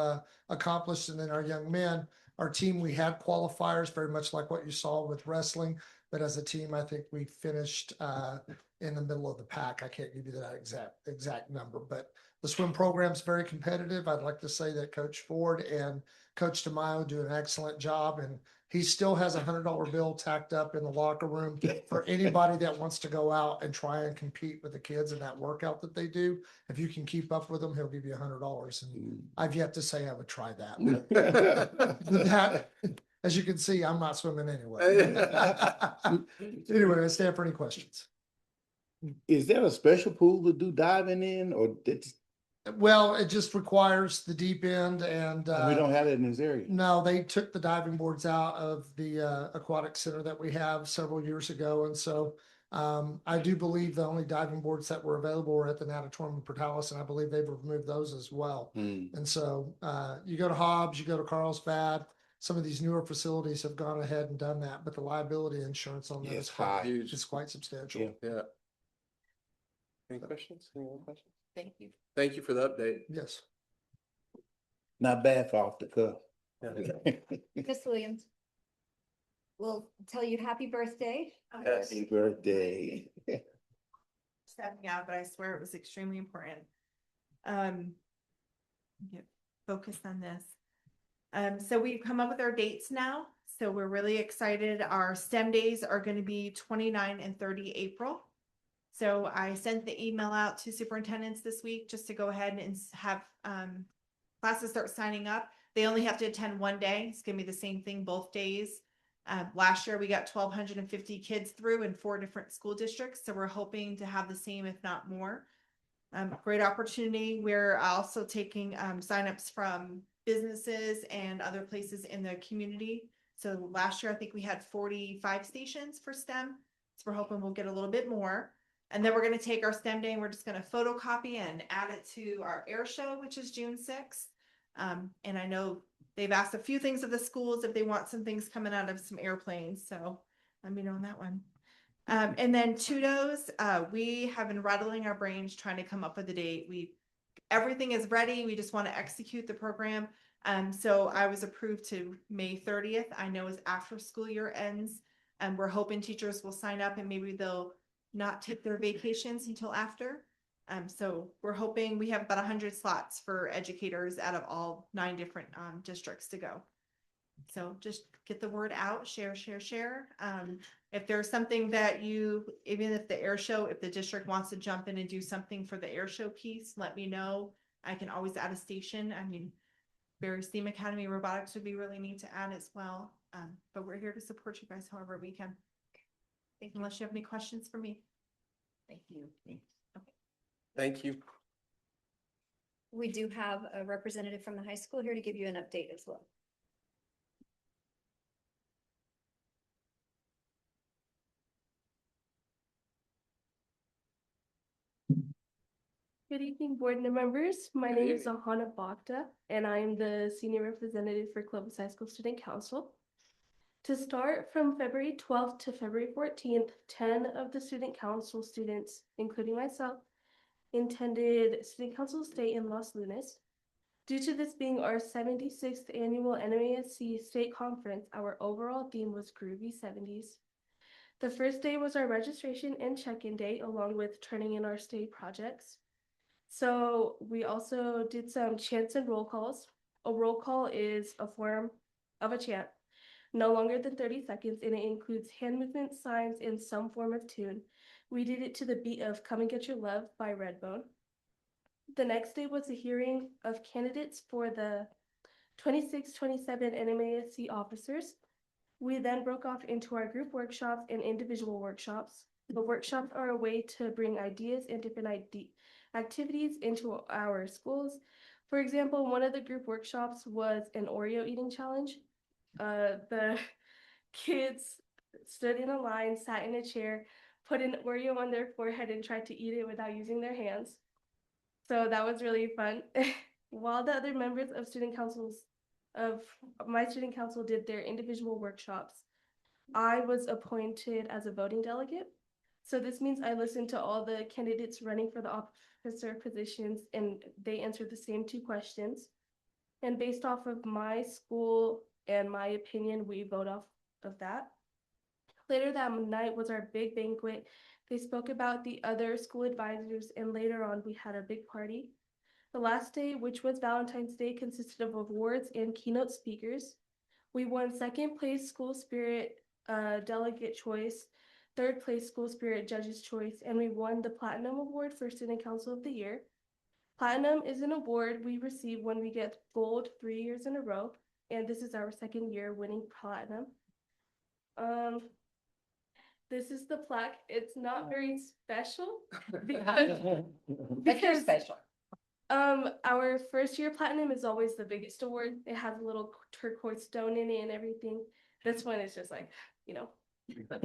accomplished. And then our young men, our team, we had qualifiers very much like what you saw with wrestling. But as a team, I think we finished in the middle of the pack. I can't give you that exact number, but the swim program is very competitive. I'd like to say that Coach Ford and Coach DeMaio do an excellent job, and he still has $100 bill tacked up in the locker room for anybody that wants to go out and try and compete with the kids in that workout that they do. If you can keep up with them, he'll give you $100. And I've yet to say I would try that. But that, as you can see, I'm not swimming anyway. Anyway, I stand for any questions. Is there a special pool to do diving in, or Well, it just requires the deep end, and we don't have it in this area? no, they took the diving boards out of the aquatic center that we have several years ago. And so I do believe the only diving boards that were available were at the Natatorium in Portales, and I believe they've removed those as well. And so you go to Hobbs, you go to Carlsbad, some of these newer facilities have gone ahead and done that, but the liability insurance on that is quite huge. It's quite substantial. Yeah. Any questions? Any more questions? Thank you. Thank you for the update. Yes. Not bad for off the cuff. Miss Williams, we'll tell you happy birthday. Happy birthday. Stepping out, but I swear it was extremely important. Get focused on this. So we've come up with our dates now. So we're really excited. Our STEM days are going to be 29 and 30 April. So I sent the email out to superintendents this week just to go ahead and have classes start signing up. They only have to attend one day. It's going to be the same thing both days. Last year we got 1,250 kids through in 4 different school districts. So we're hoping to have the same, if not more. Great opportunity. We're also taking signups from businesses and other places in the community. So last year I think we had 45 stations for STEM. So we're hoping we'll get a little bit more. And then we're going to take our STEM day and we're just going to photocopy and add it to our air show, which is June 6th. And I know they've asked a few things of the schools if they want some things coming out of some airplanes. So let me know on that one. And then Tudos, we have been rattling our brains trying to come up with a date. Everything is ready. We just want to execute the program. So I was approved to May 30th. I know is after school year ends. And we're hoping teachers will sign up and maybe they'll not take their vacations until after. So we're hoping we have about 100 slots for educators out of all 9 different districts to go. So just get the word out, share. If there's something that even if the air show, if the district wants to jump in and do something for the air show piece, let me know. I can always add a station. I mean, Berry STEAM Academy robotics would be really neat to add as well. But we're here to support you guys however we can. Unless you have any questions for me. Thank you. Okay. Thank you. We do have a representative from the high school here to give you an update as well. Good evening, board members. My name is Ahana Bhakta, and I am the senior representative for Clovis High School Student Council. To start, from February 12th to February 14th, 10 of the student council students, including myself, intended student council stay in Los Lunas. Due to this being our 76th annual NMASC state conference, our overall theme was Groovy 70s. The first day was our registration and check-in day, along with turning in our state projects. So we also did some chants and roll calls. A roll call is a form of a chant, no longer than 30 seconds, and it includes hand movement, signs, and some form of tune. We did it to the beat of Come and Get Your Love by Redbone. The next day was a hearing of candidates for the 26-27 NMASC officers. We then broke off into our group workshops and individual workshops. The workshops are a way to bring ideas and different activities into our schools. For example, one of the group workshops was an Oreo eating challenge. The kids stood in a line, sat in a chair, put an Oreo on their forehead and tried to eat it without using their hands. So that was really fun. While the other members of my student council did their individual workshops, I was appointed as a voting delegate. So this means I listened to all the candidates running for the officer positions, and they answered the same 2 questions. And based off of my school and my opinion, we vote off of that. Later that night was our big banquet. They spoke about the other school advisors, and later on we had a big party. The last day, which was Valentine's Day, consisted of awards and keynote speakers. We won 2nd place school spirit delegate choice, 3rd place school spirit judges choice, and we won the Platinum Award for Student Council of the Year. Platinum is an award we receive when we get gold 3 years in a row, and this is our 2nd year winning platinum. This is the plaque. It's not very special because special. Our first year platinum is always the biggest award. It has a little turquoise stone in it and everything. This one is just like, but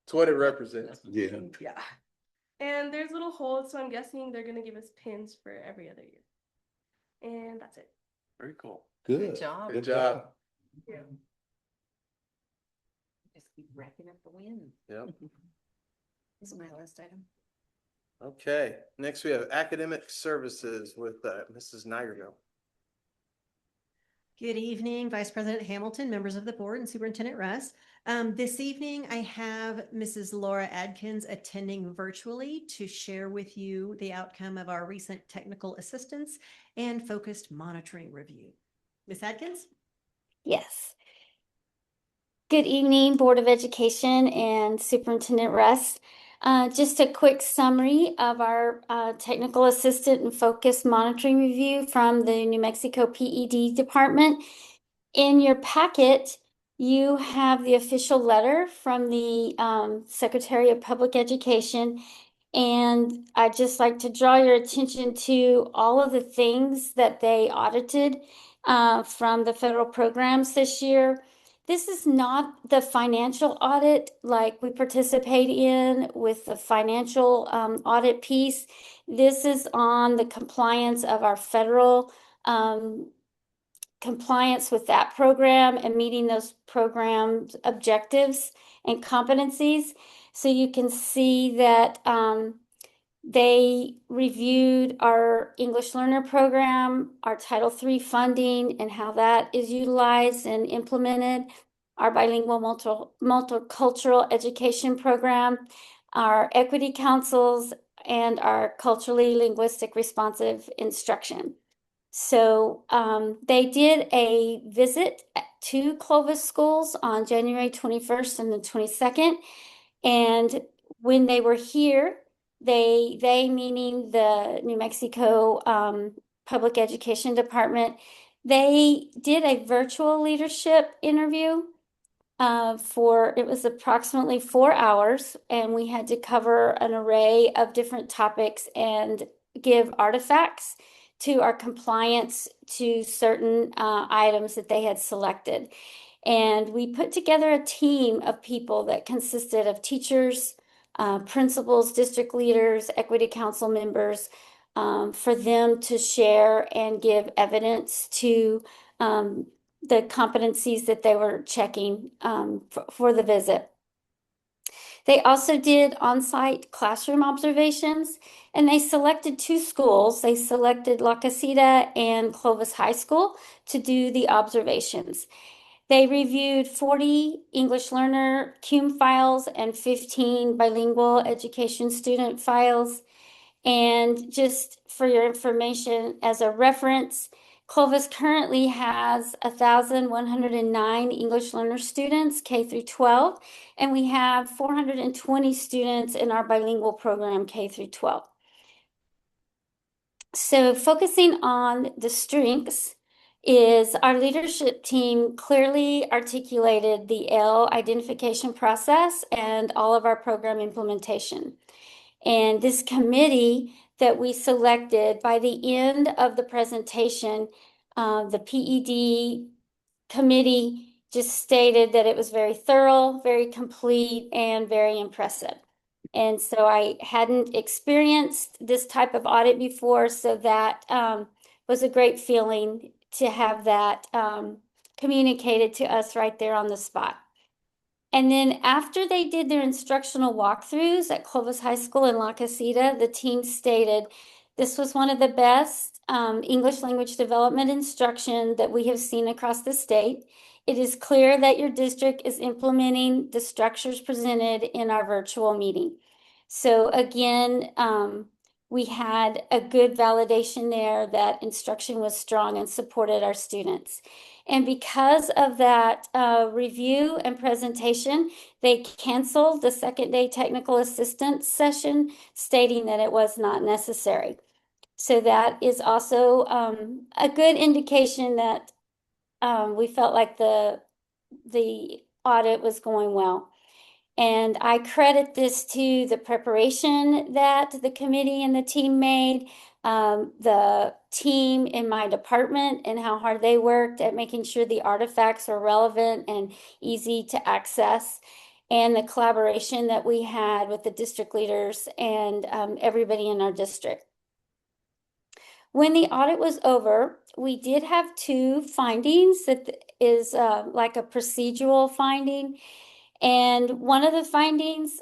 It's what it represents. Yeah. yeah. And there's little holes, so I'm guessing they're gonna give us pins for every other year. And that's it. Very cool. Good. job. Good job. Yeah. Just keep racking up the wins. Yep. This is my last item. Okay, next we have academic services with Mrs. Nigerville. Good evening, Vice President Hamilton, members of the board, and Superintendent Russ. This evening, I have Mrs. Laura Adkins attending virtually to share with you the outcome of our recent technical assistance and focused monitoring review. Ms. Adkins? Yes. Good evening, Board of Education and Superintendent Russ. Just a quick summary of our technical assistant and focused monitoring review from the New Mexico PED department. In your packet, you have the official letter from the Secretary of Public Education. And I'd just like to draw your attention to all of the things that they audited from the federal programs this year. This is not the financial audit like we participate in with the financial audit piece. This is on the compliance of our federal compliance with that program and meeting those programs objectives and competencies. So you can see that they reviewed our English Learner Program, our Title III funding and how that is utilized and implemented, our bilingual multicultural education program, our equity councils, and our culturally linguistic responsive instruction. So they did a visit to Clovis schools on January 21st and the 22nd. And when they were here, they meaning the New Mexico Public Education Department, they did a virtual leadership interview it was approximately 4 hours, and we had to cover an array of different topics and give artifacts to our compliance to certain items that they had selected. And we put together a team of people that consisted of teachers, principals, district leaders, equity council members, for them to share and give evidence to the competencies that they were checking for the visit. They also did on-site classroom observations, and they selected 2 schools. They selected La Casita and Clovis High School to do the observations. They reviewed 40 English learner CUME files and 15 bilingual education student files. And just for your information, as a reference, Clovis currently has 1,109 English learner students, K through 12, and we have 420 students in our bilingual program, K through 12. So focusing on the strengths is our leadership team clearly articulated the L identification process and all of our program implementation. And this committee that we selected, by the end of the presentation, the PED committee just stated that it was very thorough, very complete, and very impressive. And so I hadn't experienced this type of audit before, so that was a great feeling to have that communicated to us right there on the spot. And then after they did their instructional walkthroughs at Clovis High School in La Casita, the team stated, this was one of the best English language development instruction that we have seen across the state. It is clear that your district is implementing the structures presented in our virtual meeting. So again, we had a good validation there that instruction was strong and supported our students. And because of that review and presentation, they canceled the second day technical assistance session, stating that it was not necessary. So that is also a good indication that we felt like the audit was going well. And I credit this to the preparation that the committee and the team made, the team in my department and how hard they worked at making sure the artifacts are relevant and easy to access, and the collaboration that we had with the district leaders and everybody in our district. When the audit was over, we did have 2 findings that is like a procedural finding. And one of the findings,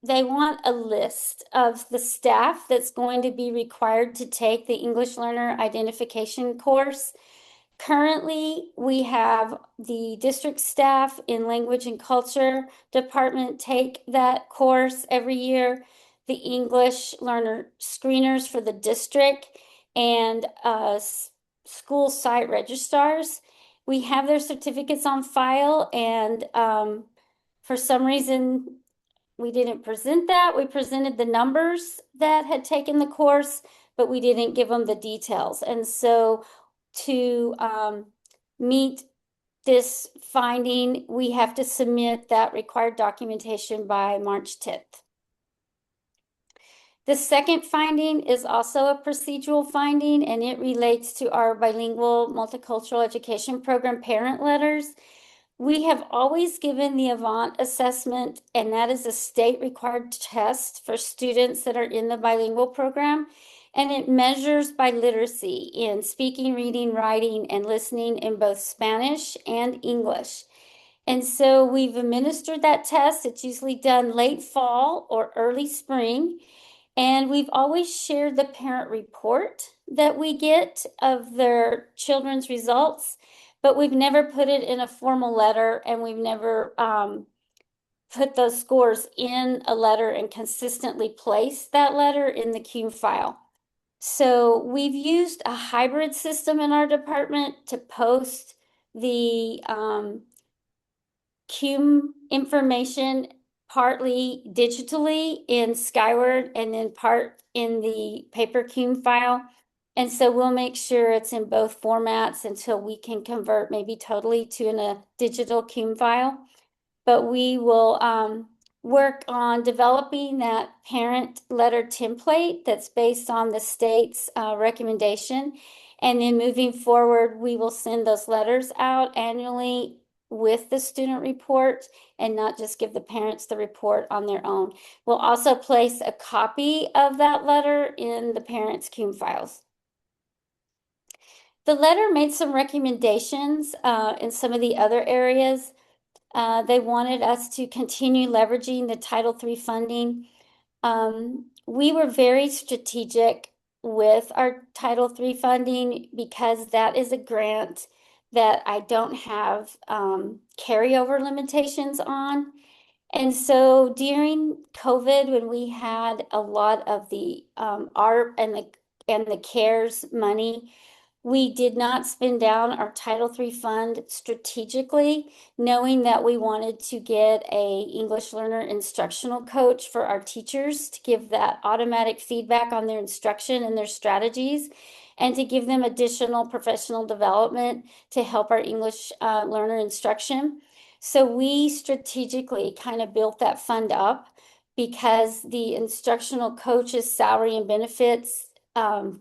they want a list of the staff that's going to be required to take the English Learner Identification course. Currently, we have the district staff in Language and Culture Department take that course every year, the English Learner Screeners for the district, and school site registrars. We have their certificates on file, and for some reason, we didn't present that. We presented the numbers that had taken the course, but we didn't give them the details. And so to meet this finding, we have to submit that required documentation by March 10th. The second finding is also a procedural finding, and it relates to our bilingual multicultural education program parent letters. We have always given the Avant assessment, and that is a state required test for students that are in the bilingual program. and it measures by literacy in speaking, reading, writing, and listening in both Spanish and English. And so we've administered that test. It's usually done late fall or early spring. And we've always shared the parent report that we get of their children's results, but we've never put it in a formal letter, and we've never put those scores in a letter and consistently placed that letter in the CUME file. So we've used a hybrid system in our department to post the CUME information partly digitally in Skyward and then part in the paper CUME file. And so we'll make sure it's in both formats until we can convert maybe totally to a digital CUME file. But we will work on developing that parent letter template that's based on the state's recommendation. And then moving forward, we will send those letters out annually with the student report and not just give the parents the report on their own. We'll also place a copy of that letter in the parents' CUME files. The letter made some recommendations in some of the other areas. They wanted us to continue leveraging the Title III funding. We were very strategic with our Title III funding because that is a grant that I don't have carryover limitations on. And so during COVID, when we had a lot of the ARP and the CARES money, we did not spend down our Title III fund strategically, knowing that we wanted to get a English learner instructional coach for our teachers to give that automatic feedback on their instruction and their strategies, and to give them additional professional development to help our English learner instruction. So we strategically kind of built that fund up because the instructional coach's salary and benefits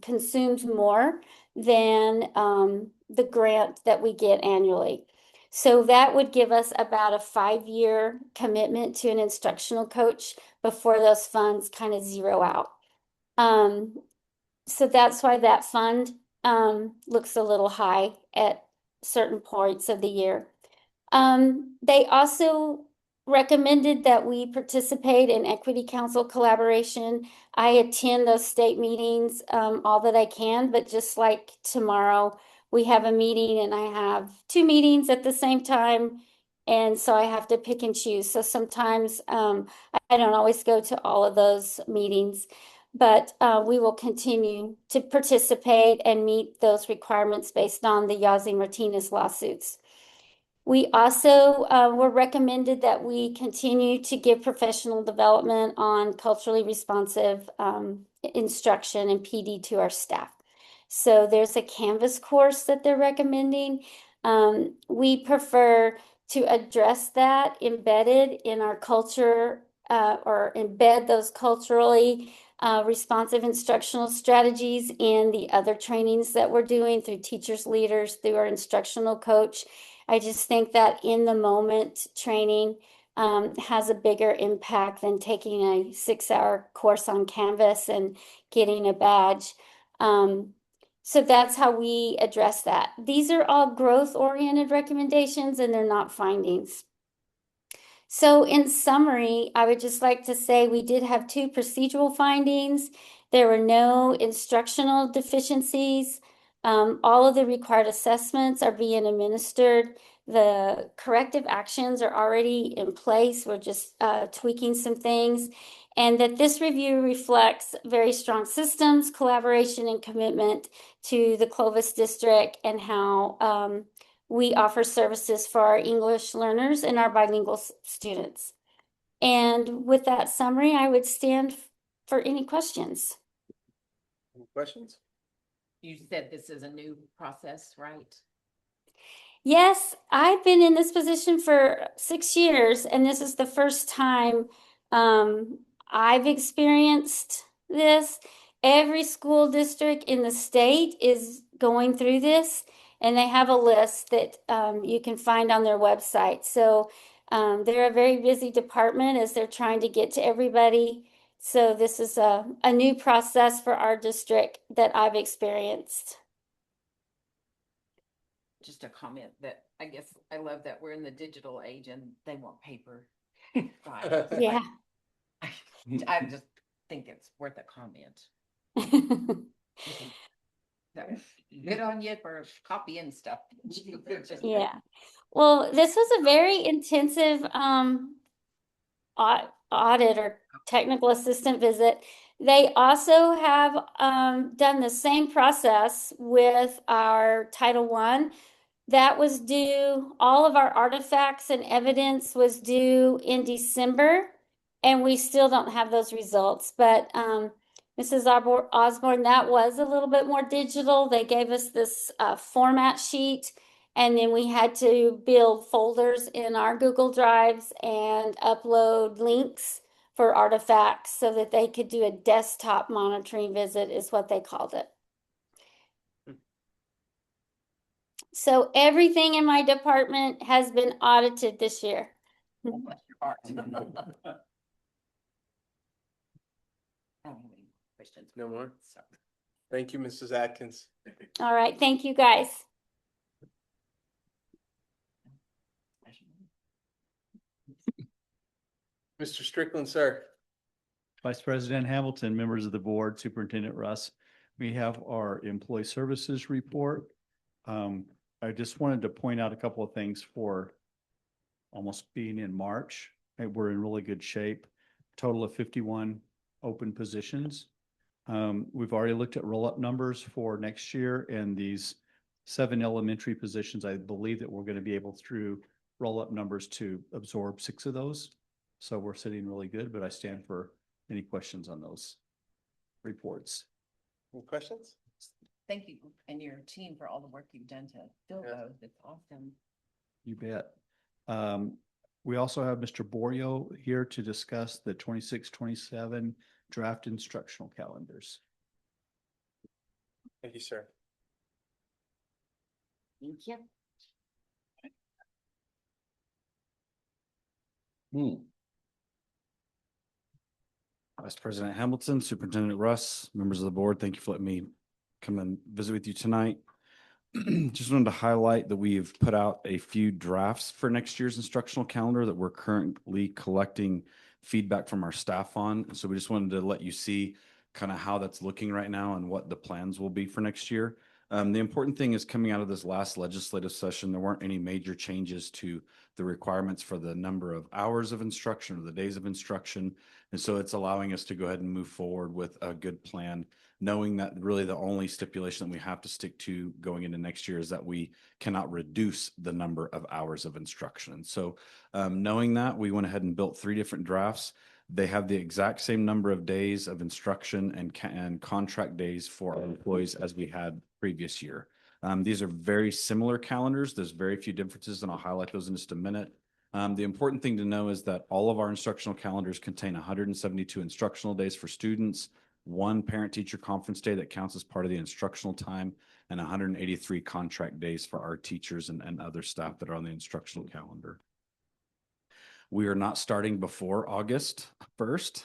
consumes more than the grant that we get annually. So that would give us about a 5-year commitment to an instructional coach before those funds kind of zero out. So that's why that fund looks a little high at certain points of the year. They also recommended that we participate in Equity Council collaboration. I attend those state meetings all that I can, but just like tomorrow, we have a meeting and I have 2 meetings at the same time. And so I have to pick and choose. So sometimes I don't always go to all of those meetings, but we will continue to participate and meet those requirements based on the Yazzie Martinez lawsuits. We also were recommended that we continue to give professional development on culturally responsive instruction and PD to our staff. So there's a Canvas course that they're recommending. We prefer to address that embedded in our culture or embed those culturally responsive instructional strategies in the other trainings that we're doing through teachers, leaders, through our instructional coach. I just think that in the moment training has a bigger impact than taking a 6-hour course on Canvas and getting a badge. So that's how we address that. These are all growth-oriented recommendations and they're not findings. So in summary, I would just like to say we did have 2 procedural findings. There were no instructional deficiencies. All of the required assessments are being administered. The corrective actions are already in place. We're just tweaking some things. And that this review reflects very strong systems, collaboration, and commitment to the Clovis district and how we offer services for our English learners and our bilingual students. And with that summary, I would stand for any questions. Any questions? You said this is a new process, right? Yes, I've been in this position for 6 years, and this is the first time I've experienced this. Every school district in the state is going through this, and they have a list that you can find on their website. So they're a very busy department as they're trying to get to everybody So this is a new process for our district that I've experienced. Just a comment that I guess I love that we're in the digital age and they want paper. Yeah. I just think it's worth a comment. Good on you for copying stuff. Yeah. Well, this was a very intensive audit or technical assistant visit. They also have done the same process with our Title I. That was due, all of our artifacts and evidence was due in December, and we still don't have those results. But Mrs. Osborne, that was a little bit more digital. They gave us this format sheet, and then we had to build folders in our Google Drives and upload links for artifacts so that they could do a desktop monitoring visit, is what they called it. So everything in my department has been audited this year. Bless your heart. I don't have any questions. No more? Thank you, Mrs. Atkins. All right, thank you guys. Mr. Strickland, sir. Vice President Hamilton, members of the board, Superintendent Russ, we have our employee services report. I just wanted to point out a couple of things for almost being in March. We're in really good shape. Total of 51 open positions. We've already looked at roll-up numbers for next year, and these 7 elementary positions, I believe that we're going to be able through roll-up numbers to absorb 6 of those. So we're sitting really good, but I stand for any questions on those reports. Any questions? Thank you and your team for all the work you've done to fill those. It's awesome. You bet. We also have Mr. Borio here to discuss the 26-27 draft instructional calendars. Thank you, sir. Thank you. Vice President Hamilton, Superintendent Russ, members of the board, thank you for letting me come and visit with you tonight. Just wanted to highlight that we've put out a few drafts for next year's instructional calendar that we're currently collecting feedback from our staff on. So we just wanted to let you see kind of how that's looking right now and what the plans will be for next year. The important thing is coming out of this last legislative session, there weren't any major changes to the requirements for the number of hours of instruction or the days of instruction. And so it's allowing us to go ahead and move forward with a good plan, knowing that really the only stipulation that we have to stick to going into next year is that we cannot reduce the number of hours of instruction. So knowing that, we went ahead and built 3 different drafts. They have the exact same number of days of instruction and contract days for our employees as we had previous year. These are very similar calendars. There's very few differences, and I'll highlight those in just a minute. The important thing to know is that all of our instructional calendars contain 172 instructional days for students, 1 parent-teacher conference day that counts as part of the instructional time, and 183 contract days for our teachers and other staff that are on the instructional calendar. We are not starting before August 1st,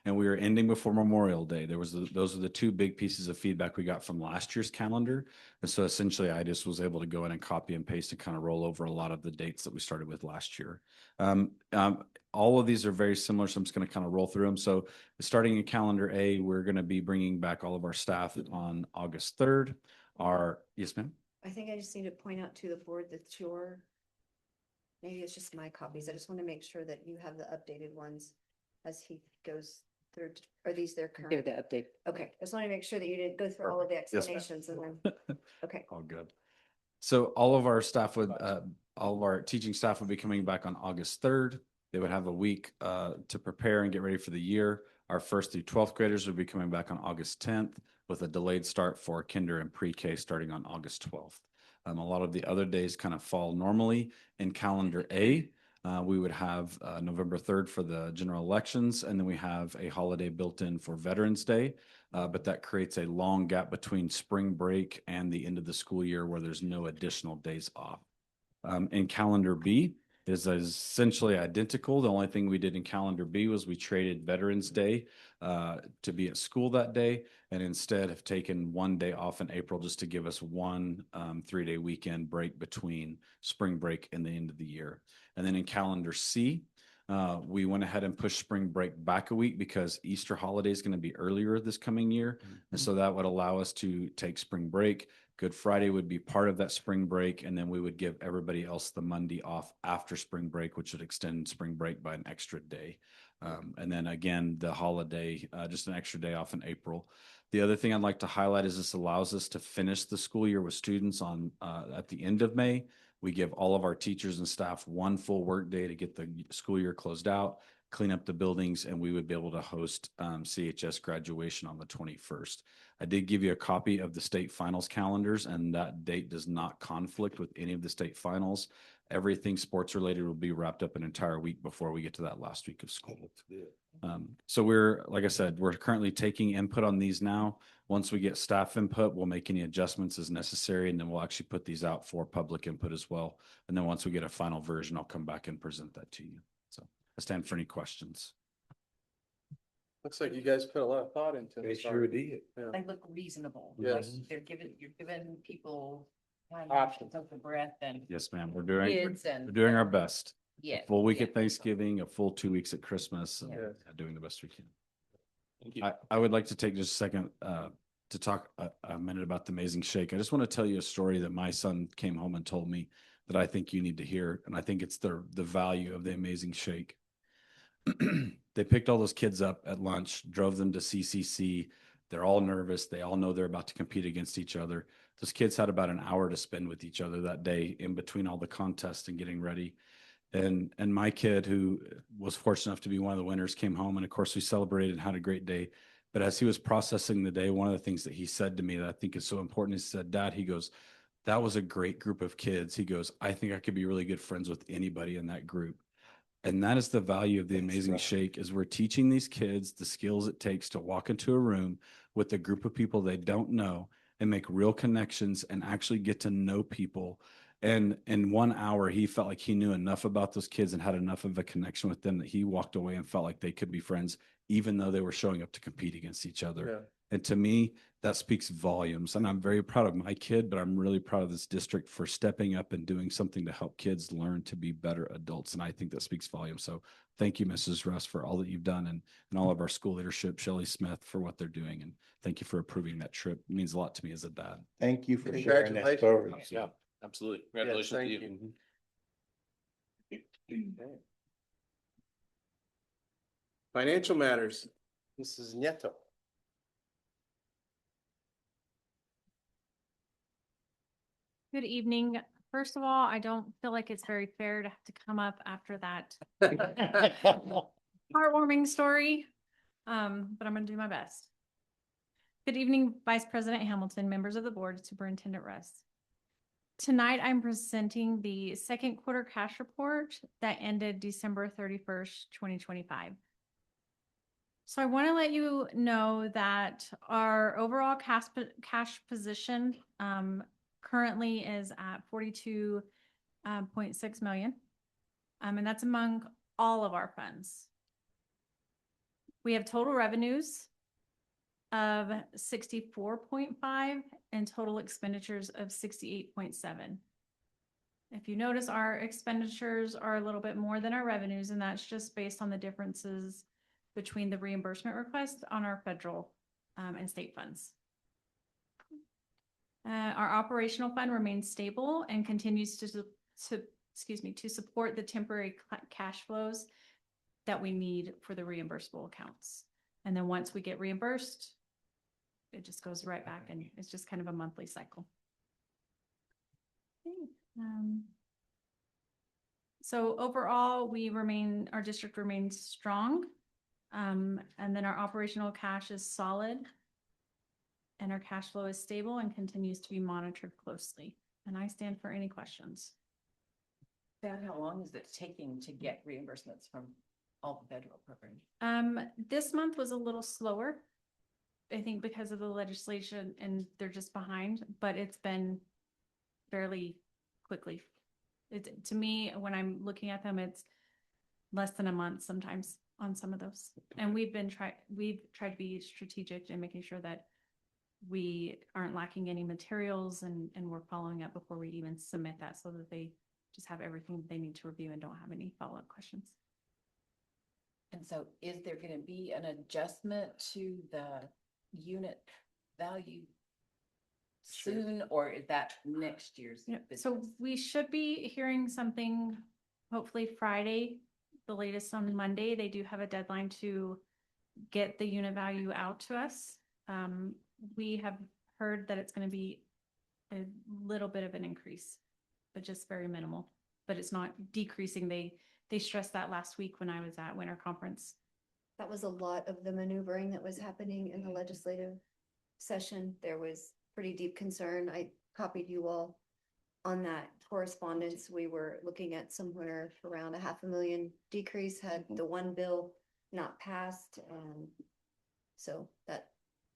and we are ending before Memorial Day. Those are the 2 big pieces of feedback we got from last year's calendar. And so essentially, I just was able to go in and copy and paste and kind of roll over a lot of the dates that we started with last year. All of these are very similar, so I'm just going to kind of roll through them. So starting in calendar A, we're going to be bringing back all of our staff on August 3rd. Yes, ma'am? I think I just need to point out to the board that maybe it's just my copies. I just want to make sure that you have the updated ones as he goes through. Are these their current? Give the update. Okay, I just want to make sure that you didn't go through all of the Yes, ma'am. explanations and then, okay. All good. So all of our staff all of our teaching staff would be coming back on August 3rd. They would have a week to prepare and get ready for the year. Our 1st through 12th graders would be coming back on August 10th with a delayed start for kinder and pre-K starting on August 12th. A lot of the other days kind of fall normally in calendar A. We would have November 3rd for the general elections, and then we have a holiday built in for Veterans Day, but that creates a long gap between spring break and the end of the school year where there's no additional days off. In calendar B, is essentially identical. The only thing we did in calendar B was we traded Veterans Day to be at school that day, and instead have taken one day off in April just to give us one 3-day weekend break between spring break and the end of the year. And then in calendar C, we went ahead and pushed spring break back a week because Easter holiday is going to be earlier this coming year. And so that would allow us to take spring break. Good Friday would be part of that spring break. And then we would give everybody else the Monday off after spring break, which would extend spring break by an extra day. And then again, the holiday, just an extra day off in April. The other thing I'd like to highlight is this allows us to finish the school year with students on at the end of May. We give all of our teachers and staff one full work day to get the school year closed out, clean up the buildings, and we would be able to host CHS graduation on the 21st. I did give you a copy of the state finals calendars, and that date does not conflict with any of the state finals. Everything sports related will be wrapped up an entire week before we get to that last week of school. So we're, like I said, we're currently taking input on these now. Once we get staff input, we'll make any adjustments as necessary, and then we'll actually put these out for public input as well. And then once we get a final version, I'll come back and present that to you. So I stand for any questions. Looks like you guys put a lot of thought into They this. sure did. Yeah. They look reasonable. Yes. Like you're giving people time Options. to take a breath and Yes, ma'am. We're doing, kids and. we're doing our best. Yeah. A full week yeah. at Thanksgiving, a full 2 weeks at Christmas, and Yeah. doing the best we can. I would like to take just a second to talk a minute about the Amazing Shake. I just want to tell you a story that my son came home and told me that I think you need to hear, and I think it's the value of the Amazing Shake. They picked all those kids up at lunch, drove them to CCC. They're all nervous. They all know they're about to compete against each other. Those kids had about an hour to spend with each other that day in between all the contests and getting ready. And my kid, who was fortunate enough to be one of the winners, came home, and of course we celebrated and had a great day. But as he was processing the day, one of the things that he said to me that I think is so important, he said, "Dad," he goes, "that was a great group of kids." He goes, "I think I could be really good friends with anybody in that group." And that is the value of the Amazing Shake, is we're teaching these kids the skills it takes to walk into a room with a group of people they don't know and make real connections and actually get to know people. And in 1 hour, he felt like he knew enough about those kids and had enough of a connection with them that he walked away and felt like they could be friends, even though they were showing up to compete against each other. Yeah. And to me, that speaks volumes. And I'm very proud of my kid, but I'm really proud of this district for stepping up and doing something to help kids learn to be better adults. And I think that speaks volumes. So thank you, Mrs. Russ, for all that you've done, and all of our school leadership, Shelley Smith, for what they're doing. And thank you for approving that trip. It means a lot to me as a dad. Thank you for sharing that story. Yeah, absolutely. Yes, Congratulations to thank you. Okay. Financial matters, Mrs. Nieto. Good evening. First of all, I don't feel like it's very fair to have to come up after that heartwarming story, but I'm going to do my best. Good evening, Vice President Hamilton, members of the board, Superintendent Russ. Tonight, I'm presenting the second quarter cash report that ended December 31st, 2025. So I want to let you know that our overall cash position currently is at 42.6 million. And that's among all of our funds. We have total revenues of 64.5 and total expenditures of 68.7. If you notice, our expenditures are a little bit more than our revenues, and that's just based on the differences between the reimbursement requests on our federal and state funds. Our operational fund remains stable and continues to support the temporary cash flows that we need for the reimbursable accounts. And then once we get reimbursed, it just goes right back, and it's just kind of a monthly cycle. Okay. So overall, our district remains strong. And then our operational cash is solid, and our cash flow is stable and continues to be monitored closely. And I stand for any questions. Dad, how long is it taking to get reimbursements from all the federal programs? This month was a little slower, I think, because of the legislation, and they're just behind, but it's been fairly quickly It, to me, when I'm looking at them, it's less than a month sometimes on some of those. And we've tried to be strategic in making sure that we aren't lacking any materials and we're following up before we even submit that so that they just have everything they need to review and don't have any follow-up questions. And so is there gonna be an adjustment to the unit value soon, or is that next year's? Yeah, so we should be hearing something hopefully Friday, the latest on Monday. They do have a deadline to get the unit value out to us. We have heard that it's going to be a little bit of an increase, but just very minimal, but it's not decreasing. They stressed that last week when I was at Winter Conference. That was a lot of the maneuvering that was happening in the legislative session. There was pretty deep concern. I copied you all on that correspondence. We were looking at somewhere around $500,000 decrease had the one bill not passed. So that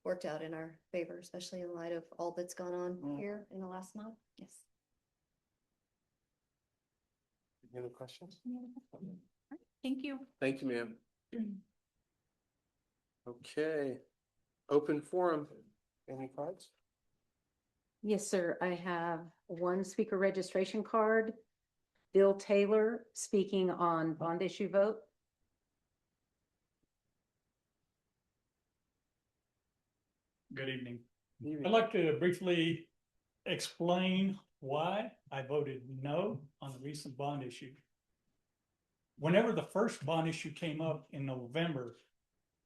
worked out in our favor, especially in light of all that's gone on here in the last month. Yes. Any other questions? Thank you. Thank you, ma'am. Okay, open forum. Any cards? Yes, sir. I have one speaker registration card. Bill Taylor speaking on bond issue vote. Good evening. I'd like to briefly explain why I voted no on the recent bond issue. Whenever the first bond issue came up in November,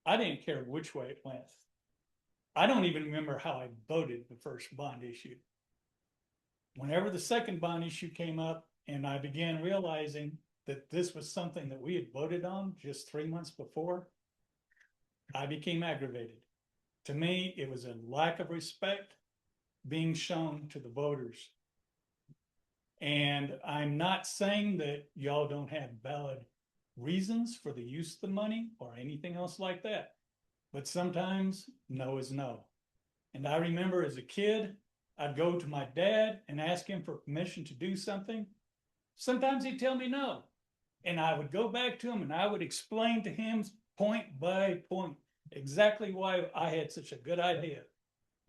I didn't care which way it went. I don't even remember how I voted the first bond issue. Whenever the second bond issue came up and I began realizing that this was something that we had voted on just 3 months before, I became aggravated. To me, it was a lack of respect being shown to the voters. And I'm not saying that y'all don't have valid reasons for the use of the money or anything else like that. But sometimes no is no. And I remember as a kid, I'd go to my dad and ask him for permission to do something. Sometimes he'd tell me no. And I would go back to him and I would explain to him point by point exactly why I had such a good idea.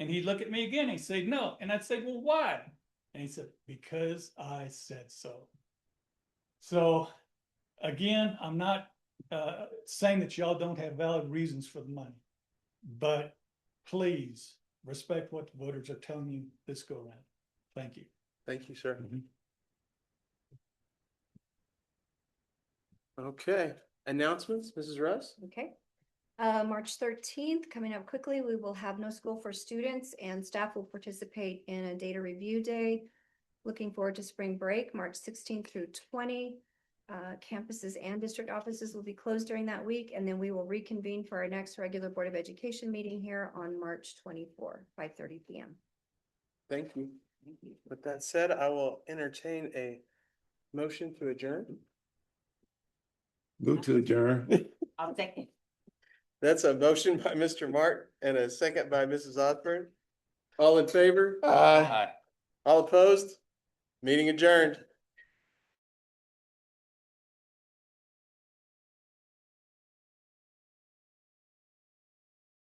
And he'd look at me again, he'd say no. And I'd say, well, why? And he said, because I said so. So again, I'm not saying that y'all don't have valid reasons for the money, but please respect what the voters are telling you this go around. Thank you. Thank you, sir. Okay, announcements, Mrs. Russ? Okay. March 13th, coming up quickly, we will have no school for students and staff will participate in a data review day. Looking forward to spring break, March 16th through 20. Campuses and district offices will be closed during that week, and then we will reconvene for our next regular Board of Education meeting here on March 24, 5:30 p.m. Thank you. With that said, I will entertain a motion to adjourn. Move to adjourn. I'll second. That's a motion by Mr. Mark and a second by Mrs. Osborne. All in favor? Aye. All opposed? Meeting adjourned.